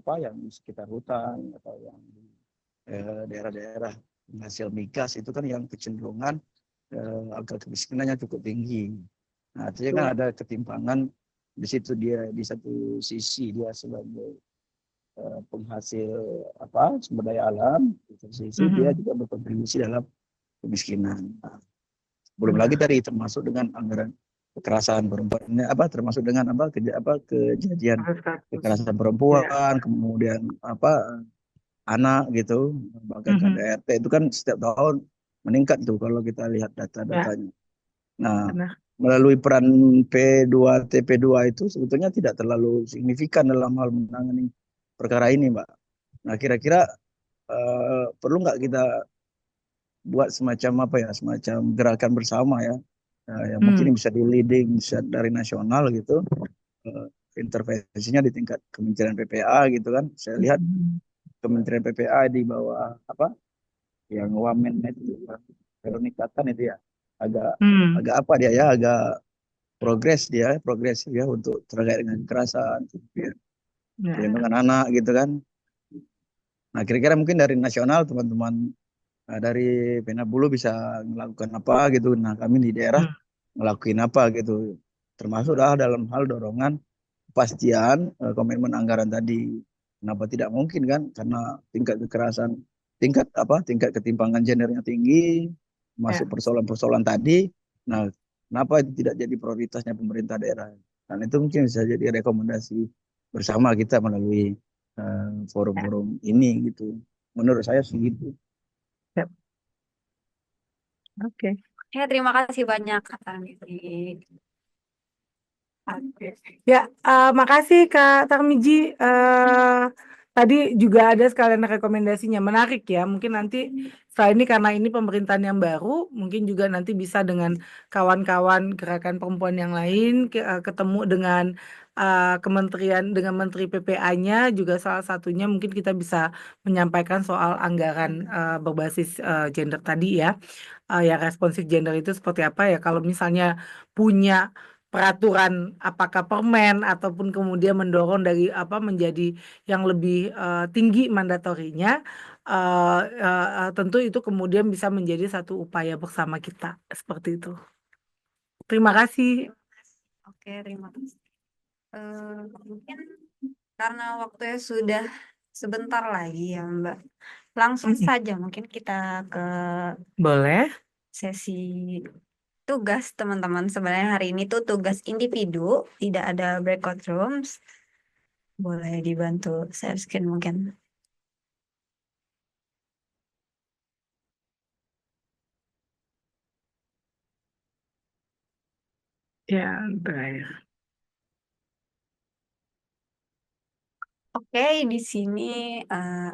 sekitar hutan atau yang di daerah-daerah penghasil migas itu kan yang kecenderungan angka kemiskinannya cukup tinggi. Nah, artinya kan ada ketimpangan di situ, dia di satu sisi dia sebagai penghasil sumber daya alam, di satu sisi dia juga berkontribusi dalam kemiskinan. Nah, belum lagi tadi termasuk dengan anggaran kekerasan perempuan, termasuk dengan kejadian kekerasan perempuan, kemudian anak gitu, bahkan KDRT itu kan setiap tahun meningkat tuh kalau kita lihat data-datanya. Nah, melalui peran P2 TP2 itu sebetulnya tidak terlalu signifikan dalam hal menangani perkara ini, Mbak. Nah, kira-kira perlu nggak kita buat semacam semacam gerakan bersama ya, yang mungkin bisa di leading bisa dari nasional gitu, intervensinya di tingkat Kementerian PPA gitu kan. Saya lihat Kementerian PPA di bawah yang Wamen itu Veronica Tan itu ya agak progresif ya untuk terkait dengan kekerasan, perlindungan anak gitu kan. Nah, kira-kira mungkin dari nasional teman-teman dari Penabulu bisa melakukan apa gitu. Nah, kami di daerah ngelakuin apa gitu. Termasuk dalam hal dorongan kepastian komitmen anggaran tadi. Kenapa tidak mungkin kan? Karena tingkat kekerasan, tingkat ketimpangan gendernya tinggi, masuk persoalan-persoalan tadi. Nah, kenapa itu tidak jadi prioritasnya pemerintah daerah? Dan itu mungkin bisa jadi rekomendasi bersama kita melalui forum-forum ini gitu. Menurut saya sih gitu. Oke. Ya, terima kasih banyak Kak Tarmizi. Ya, makasih Kak Tarmiji. Tadi juga ada sekalian rekomendasinya, menarik ya. Mungkin nanti setelah ini karena ini pemerintahan yang baru, mungkin juga nanti bisa dengan kawan-kawan gerakan perempuan yang lain ketemu dengan kementerian, dengan Menteri PPA-nya juga salah satunya mungkin kita bisa menyampaikan soal anggaran berbasis gender tadi ya. Ya responsif gender itu seperti apa ya? Kalau misalnya punya peraturan apakah permen ataupun kemudian mendorong dari menjadi yang lebih tinggi mandatorinya, tentu itu kemudian bisa menjadi satu upaya bersama kita seperti itu. Terima kasih. Oke, terima kasih. Mungkin karena waktunya sudah sebentar lagi ya Mbak, langsung saja mungkin kita ke Boleh. sesi tugas teman-teman. Sebenarnya hari ini tuh tugas individu, tidak ada breakout rooms. Boleh dibantu share screen mungkin. Ya, terakhir. Oke, di sini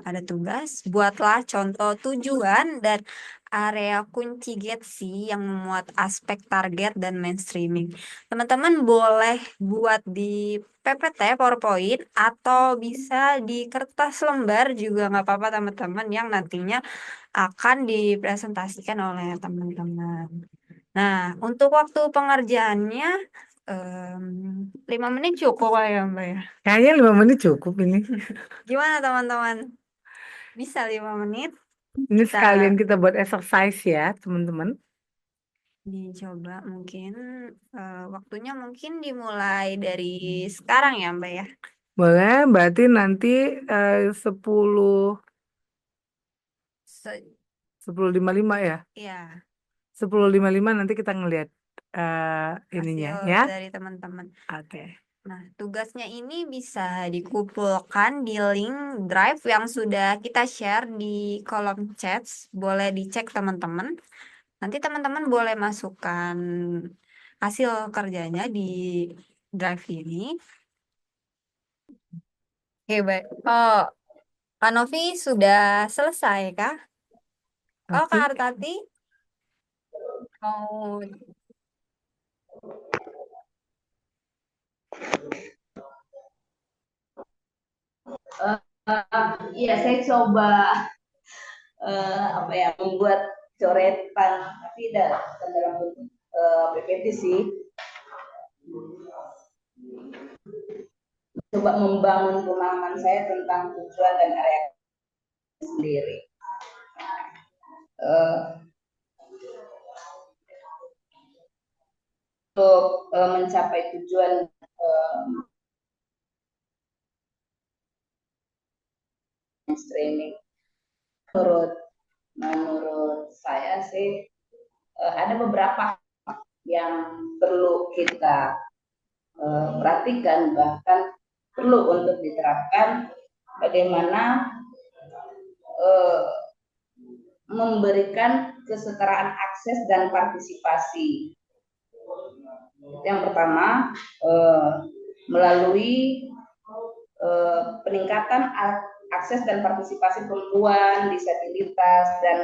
ada tugas. Buatlah contoh tujuan dan area kunci Getsi yang memuat aspek target dan mainstreaming. Teman-teman boleh buat di PPT, PowerPoint, atau bisa di kertas lembar juga nggak apa-apa teman-teman yang nantinya akan dipresentasikan oleh teman-teman. Nah, untuk waktu pengerjaannya 5 menit cukup lah ya Mbak ya. Kayaknya 5 menit cukup ini. Gimana teman-teman? Bisa 5 menit? Ini Kita sekalian kita buat exercise ya, teman-teman. dicoba mungkin waktunya mungkin dimulai dari sekarang ya Mbak ya. Boleh, berarti nanti 10 Se- 10.55 ya. ya, 10.55 nanti kita ngelihat ininya hasil ya. dari teman-teman. Oke. Nah, tugasnya ini bisa dikumpulkan di link Drive yang sudah kita share di kolom chat. Boleh dicek teman-teman. Nanti teman-teman boleh masukkan hasil kerjanya di Drive ini. Oke, baik. Oh, Kak Novi sudah selesai kah? Oh, Kak Oke. Artati mau Iya, saya coba apa ya, membuat coretan, tapi bukan dalam bentuk PPT sih. Coba membangun pemahaman saya tentang tujuan dan area sendiri. Untuk mencapai tujuan mainstreaming, menurut saya sih ada beberapa yang perlu kita perhatikan, bahkan perlu untuk diterapkan, bagaimana memberikan kesetaraan akses dan partisipasi. Yang pertama, melalui peningkatan akses dan partisipasi perempuan, disabilitas, dan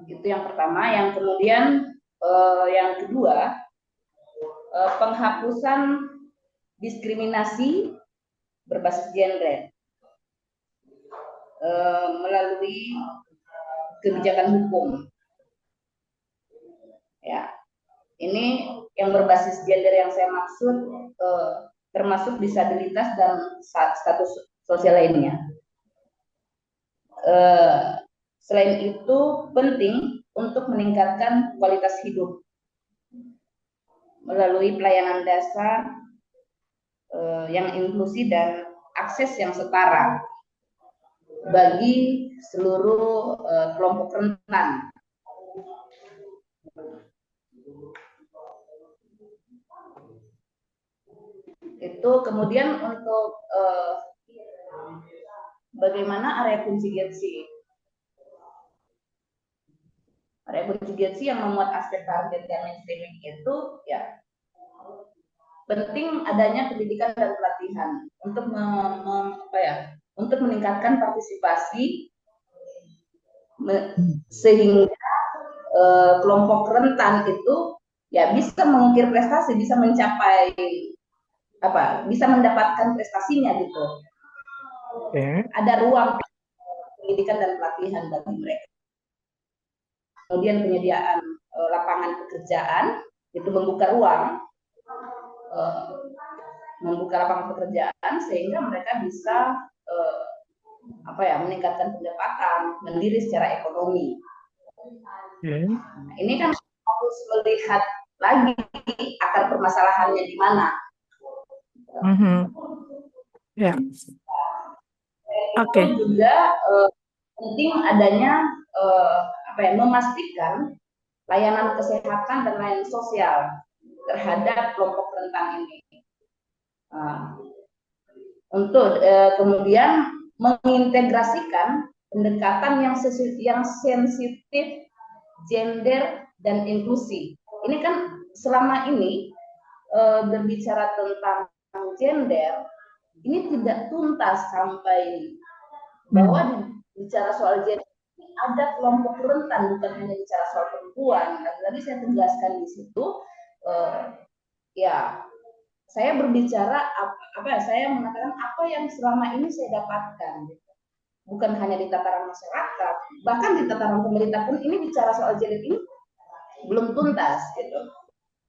itu yang pertama. Yang kemudian yang kedua, penghapusan diskriminasi berbasis gender melalui kebijakan hukum. Ya, ini yang berbasis gender yang saya maksud termasuk disabilitas dan status sosial lainnya. Selain itu penting untuk meningkatkan kualitas hidup melalui pelayanan dasar yang inklusi dan akses yang setara bagi seluruh kelompok rentan. Itu kemudian untuk bagaimana area kunci Getsi. Area kunci Getsi yang memuat aspek target dan mainstreaming itu ya penting adanya pendidikan dan pelatihan untuk untuk meningkatkan partisipasi sehingga kelompok rentan itu ya bisa mengukir prestasi, bisa mencapai bisa mendapatkan prestasinya gitu. Ada ruang pendidikan dan pelatihan bagi mereka. Kemudian penyediaan lapangan pekerjaan itu membuka ruang, membuka lapangan pekerjaan sehingga mereka bisa meningkatkan pendapatan, mandiri secara ekonomi. Ini kan harus melihat lagi akar permasalahannya di mana. Ya. Oke. Juga penting adanya memastikan layanan kesehatan dan layanan sosial terhadap kelompok rentan ini. Untuk kemudian mengintegrasikan pendekatan yang sensitif gender dan inklusi. Ini kan selama ini berbicara tentang gender ini tidak tuntas sampai bahwa bicara soal gender ada kelompok rentan, bukan hanya bicara soal perempuan. Tadi saya tegaskan di situ, ya saya berbicara saya mengatakan apa yang selama ini saya dapatkan, bukan hanya di tataran masyarakat, bahkan di tataran pemerintah pun ini bicara soal gender ini belum tuntas gitu.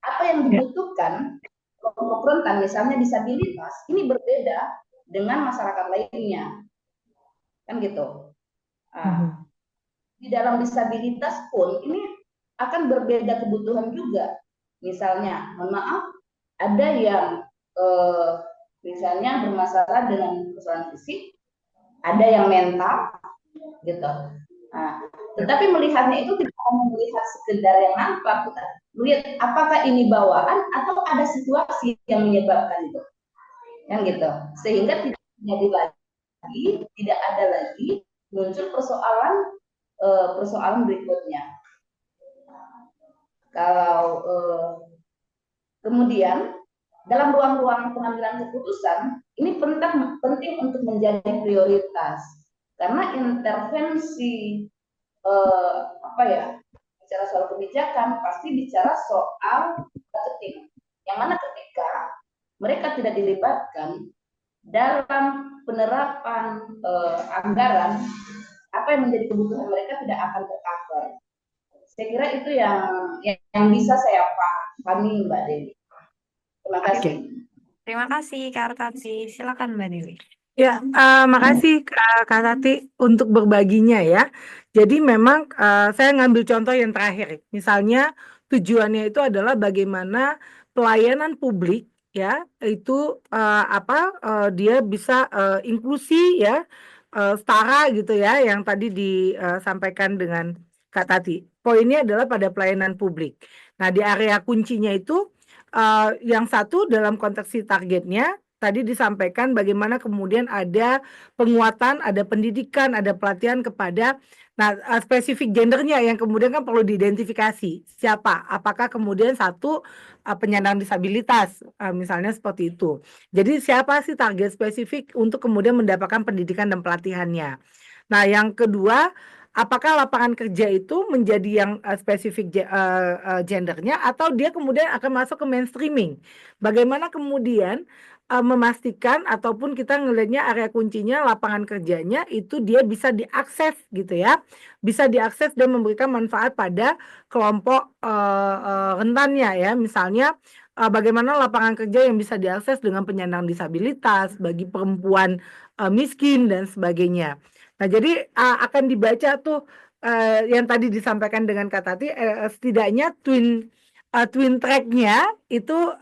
Apa yang dibutuhkan kelompok rentan, misalnya disabilitas, ini berbeda dengan masyarakat lainnya, kan gitu. Di dalam disabilitas pun ini akan berbeda kebutuhan juga. Misalnya, mohon maaf, ada yang misalnya bermasalah dengan persoalan fisik, ada yang mental, gitu. Tetapi melihatnya itu tidak hanya melihat sekedar yang nampak, melihat apakah ini bawaan atau ada situasi yang menyebabkan itu, kan gitu. Sehingga tidak ada lagi muncul persoalan berikutnya. Kalau kemudian dalam ruang-ruang pengambilan keputusan ini penting untuk menjadi prioritas, karena intervensi bicara soal kebijakan pasti bicara soal budgeting, yang mana ketika mereka tidak dilibatkan dalam penerapan anggaran, apa yang menjadi kebutuhan mereka tidak akan tercover. Saya kira itu yang bisa saya pahami, Mbak Dewi. Terima kasih. Terima kasih Kak Tati. Silakan Mbak Dewi. Ya, makasih Kak Tati untuk berbaginya ya. Jadi memang saya ngambil contoh yang terakhir. Misalnya tujuannya itu adalah bagaimana pelayanan publik ya itu dia bisa inklusi ya, setara gitu ya, yang tadi disampaikan dengan Kak Tati. Poinnya adalah pada pelayanan publik. Nah, di area kuncinya itu yang satu dalam konteks targetnya tadi disampaikan bagaimana kemudian ada penguatan, ada pendidikan, ada pelatihan kepada spesifik gendernya yang kemudian kan perlu diidentifikasi siapa, apakah kemudian satu penyandang disabilitas misalnya seperti itu. Jadi siapa sih target spesifik untuk kemudian mendapatkan pendidikan dan pelatihannya. Nah, yang kedua, apakah lapangan kerja itu menjadi yang spesifik gendernya atau dia kemudian akan masuk ke mainstreaming. Bagaimana kemudian memastikan ataupun kita ngelihatnya area kuncinya lapangan kerjanya itu dia bisa diakses gitu ya. Bisa diakses dan memberikan manfaat pada kelompok rentannya ya. Misalnya bagaimana lapangan kerja yang bisa diakses dengan penyandang disabilitas, bagi perempuan miskin dan sebagainya. Nah, jadi akan dibaca tuh yang tadi disampaikan dengan Kak Tati, setidaknya twin track-nya itu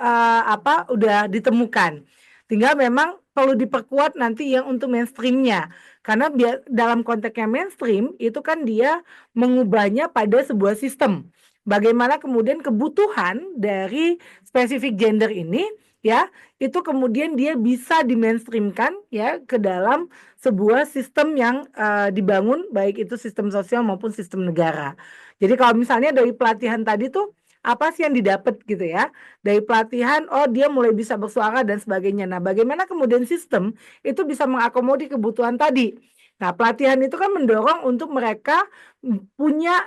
udah ditemukan. Tinggal memang perlu diperkuat nanti yang untuk mainstream-nya. Karena dalam konteksnya mainstream itu kan dia mengubahnya pada sebuah sistem. Bagaimana kemudian kebutuhan dari spesifik gender ini ya itu kemudian dia bisa dimainstreamkan ya ke dalam sebuah sistem yang dibangun, baik itu sistem sosial maupun sistem negara. Jadi kalau misalnya dari pelatihan tadi tuh apa sih yang didapat gitu ya, dari pelatihan dia mulai bisa bersuara dan sebagainya. Nah, bagaimana kemudian sistem itu bisa mengakomodir kebutuhan tadi. Nah, pelatihan itu kan mendorong untuk mereka punya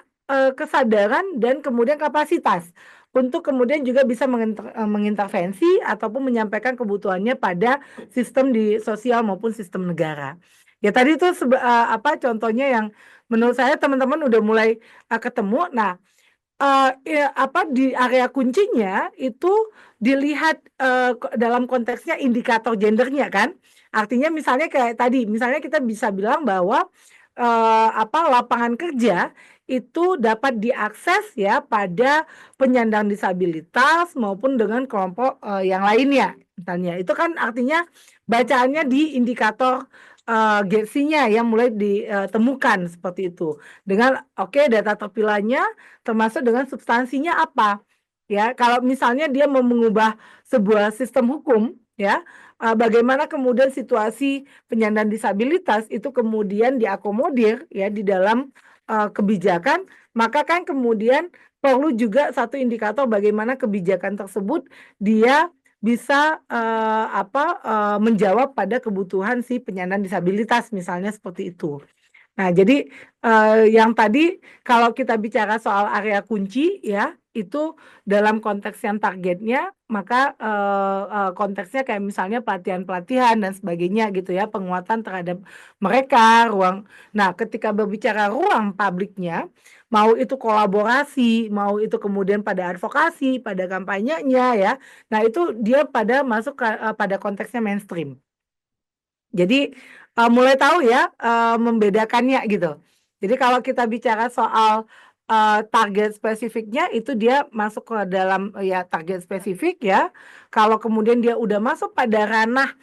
kesadaran dan kemudian kapasitas untuk kemudian juga bisa mengintervensi ataupun menyampaikan kebutuhannya pada sistem di sosial maupun sistem negara. Ya tadi itu contohnya yang menurut saya teman-teman udah mulai ketemu. Nah, di area kuncinya itu dilihat dalam konteksnya indikator gendernya kan. Artinya misalnya kayak tadi, misalnya kita bisa bilang bahwa lapangan kerja itu dapat diakses ya pada penyandang disabilitas maupun dengan kelompok yang lainnya. Misalnya itu kan artinya bacaannya di indikator GERSI-nya yang mulai ditemukan seperti itu. Dengan data terpilihnya termasuk dengan substansinya apa. Ya, kalau misalnya dia mau mengubah sebuah sistem hukum ya. Bagaimana kemudian situasi penyandang disabilitas itu kemudian diakomodir ya di dalam kebijakan, maka kan kemudian perlu juga satu indikator bagaimana kebijakan tersebut dia bisa menjawab pada kebutuhan si penyandang disabilitas misalnya seperti itu. Nah, jadi yang tadi kalau kita bicara soal area kunci ya, itu dalam konteks yang targetnya, maka konteksnya kayak misalnya pelatihan-pelatihan dan sebagainya gitu ya, penguatan terhadap mereka, ruang. Nah, ketika berbicara ruang publiknya, mau itu kolaborasi, mau itu kemudian pada advokasi, pada kampanyenya ya, nah itu dia pada masuk pada konteksnya mainstream. Jadi mulai tahu ya membedakannya gitu. Jadi kalau kita bicara soal target spesifiknya itu dia masuk ke dalam ya target spesifik ya. Kalau kemudian dia udah masuk pada ranah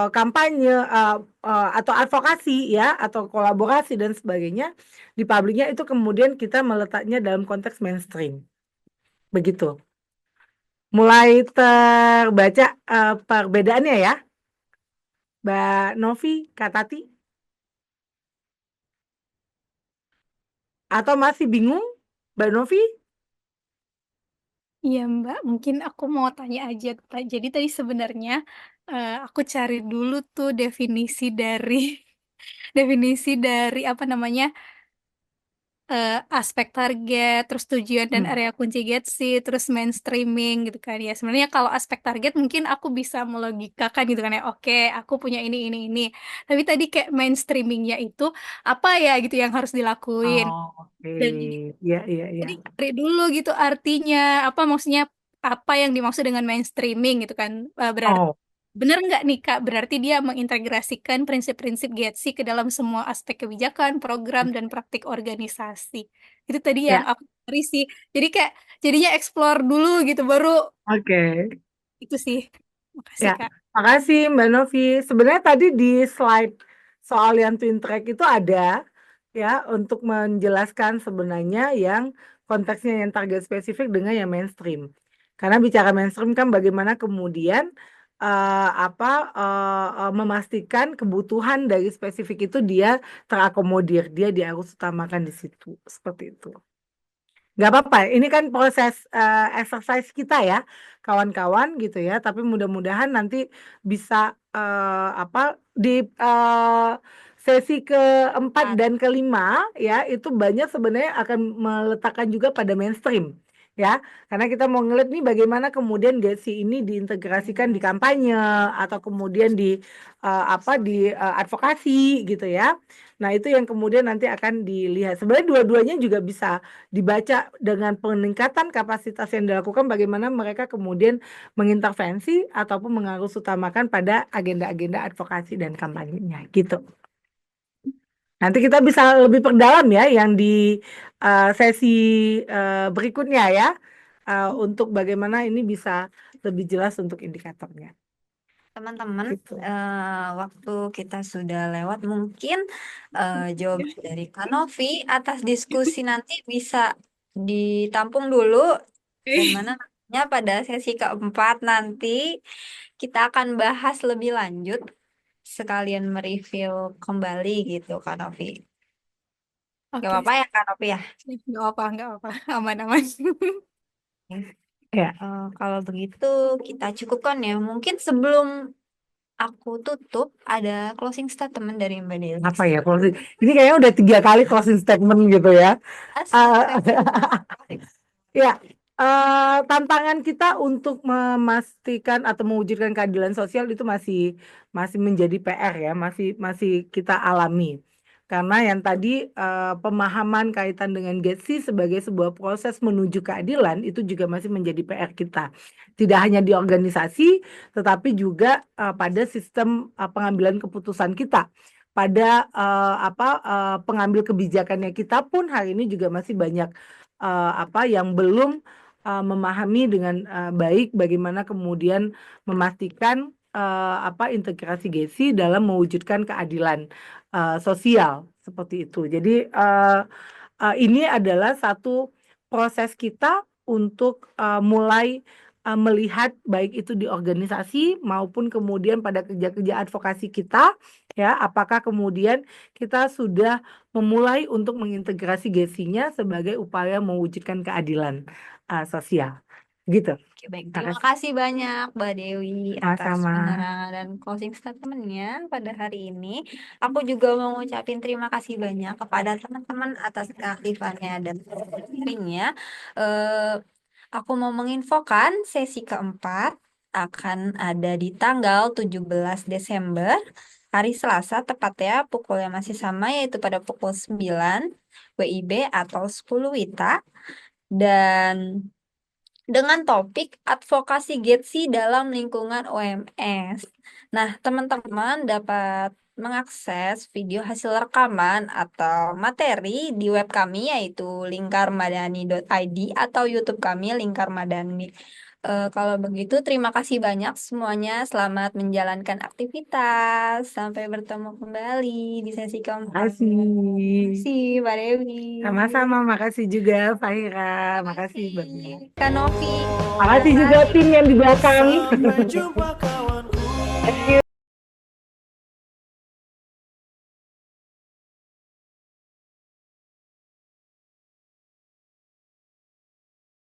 kampanye atau advokasi ya atau kolaborasi dan sebagainya di publiknya itu kemudian kita meletaknya dalam konteks mainstream. Begitu. Mulai terbaca perbedaannya ya. Mbak Novi, Kak Tati? Atau masih bingung, Mbak Novi? Iya Mbak, mungkin aku mau tanya aja. Jadi tadi sebenarnya aku cari dulu tuh definisi dari definisi dari apa namanya aspek target, terus tujuan dan area kunci GETSI, terus mainstreaming gitu kan ya. Sebenarnya kalau aspek target mungkin aku bisa melogikakan gitu kan ya. Oke, aku punya ini. Tapi tadi kayak mainstreamingnya itu apa ya gitu yang harus dilakuin. Oh, oke. Dan Iya, iya, iya. jadi cari dulu gitu artinya apa maksudnya apa yang dimaksud dengan mainstreaming gitu kan. Berarti Oh, benar nggak nih Kak? Berarti dia mengintegrasikan prinsip-prinsip GETSI ke dalam semua aspek kebijakan, program, dan praktik organisasi. Itu tadi yang ya, aku cari sih. Jadi kayak jadinya explore dulu gitu, baru oke. itu sih. Makasih Ya, Kak. makasih Mbak Novi. Sebenarnya tadi di slide soal yang twin track itu ada ya untuk menjelaskan sebenarnya yang konteksnya yang target spesifik dengan yang mainstream. Karena bicara mainstream kan bagaimana kemudian memastikan kebutuhan dari spesifik itu dia terakomodir, dia harus utamakan di situ, seperti itu. Nggak apa-apa, ini kan proses exercise kita ya, kawan-kawan gitu ya. Tapi mudah-mudahan nanti bisa di sesi keempat dan kelima ya itu banyak sebenarnya akan meletakkan juga pada mainstream ya. Karena kita mau ngeliat nih bagaimana kemudian GETSI ini diintegrasikan di kampanye atau kemudian di advokasi gitu ya. Nah, itu yang kemudian nanti akan dilihat. Sebenarnya dua-duanya juga bisa dibaca dengan peningkatan kapasitas yang dilakukan bagaimana mereka kemudian mengintervensi ataupun mengarus utamakan pada agenda-agenda advokasi dan kampanyenya gitu. Nanti kita bisa lebih perdalam ya yang di sesi berikutnya ya untuk bagaimana ini bisa lebih jelas untuk indikatornya. Teman-teman, Gitu. waktu kita sudah lewat, mungkin jawaban dari Kak Novi atas diskusi nanti bisa ditampung dulu, dan mana nantinya pada sesi keempat nanti kita akan bahas lebih lanjut, sekalian mereview kembali gitu, Kak Novi. Gak Oke, apa-apa ya, Kak Novi ya? nggak apa, aman-aman. Ya, Kalau begitu kita cukupkan ya. Mungkin sebelum aku tutup, ada closing statement dari Mbak Delis. apa ya closing? Ini kayaknya udah 3 kali closing statement gitu ya. Ya, tantangan kita untuk memastikan atau mewujudkan keadilan sosial itu masih menjadi PR ya, masih kita alami. Karena yang tadi pemahaman kaitan dengan GETSI sebagai sebuah proses menuju keadilan itu juga masih menjadi PR kita. Tidak hanya di organisasi, tetapi juga pada sistem pengambilan keputusan kita. Pada pengambil kebijakannya kita pun hari ini juga masih banyak yang belum memahami dengan baik bagaimana kemudian memastikan integrasi GESI dalam mewujudkan keadilan sosial seperti itu. Jadi ini adalah satu proses kita untuk mulai melihat baik itu di organisasi maupun kemudian pada kerja-kerja advokasi kita, ya, apakah kemudian kita sudah memulai untuk mengintegrasi GESI-nya sebagai upaya mewujudkan keadilan sosial. Gitu. Oke, baik. Terima kasih banyak Mbak Dewi atas Sama-sama. penerangan dan closing statement-nya pada hari ini. Aku juga mau ngucapin terima kasih banyak kepada teman-teman atas keaktifannya dan sharingnya. Eh, aku mau menginfokan sesi keempat akan ada di tanggal 17 Desember, hari Selasa, tepatnya pukulnya masih sama, yaitu pada pukul 9 WIB atau 10 WITA. Dan dengan topik advokasi GETSI dalam lingkungan OMS. Nah, teman-teman dapat mengakses video hasil rekaman atau materi di web kami yaitu lingkarmadani.id atau YouTube kami Lingkar Madani. Kalau begitu, terima kasih banyak semuanya. Selamat menjalankan aktivitas. Sampai bertemu kembali di sesi keempat. Makasih. Terima kasih, Mbak Dewi. Sama-sama, makasih juga Fahira, makasih Mbak Mia. Kak Novi. Makasih juga tim yang di belakang. Sampai jumpa kawanku. Thank you.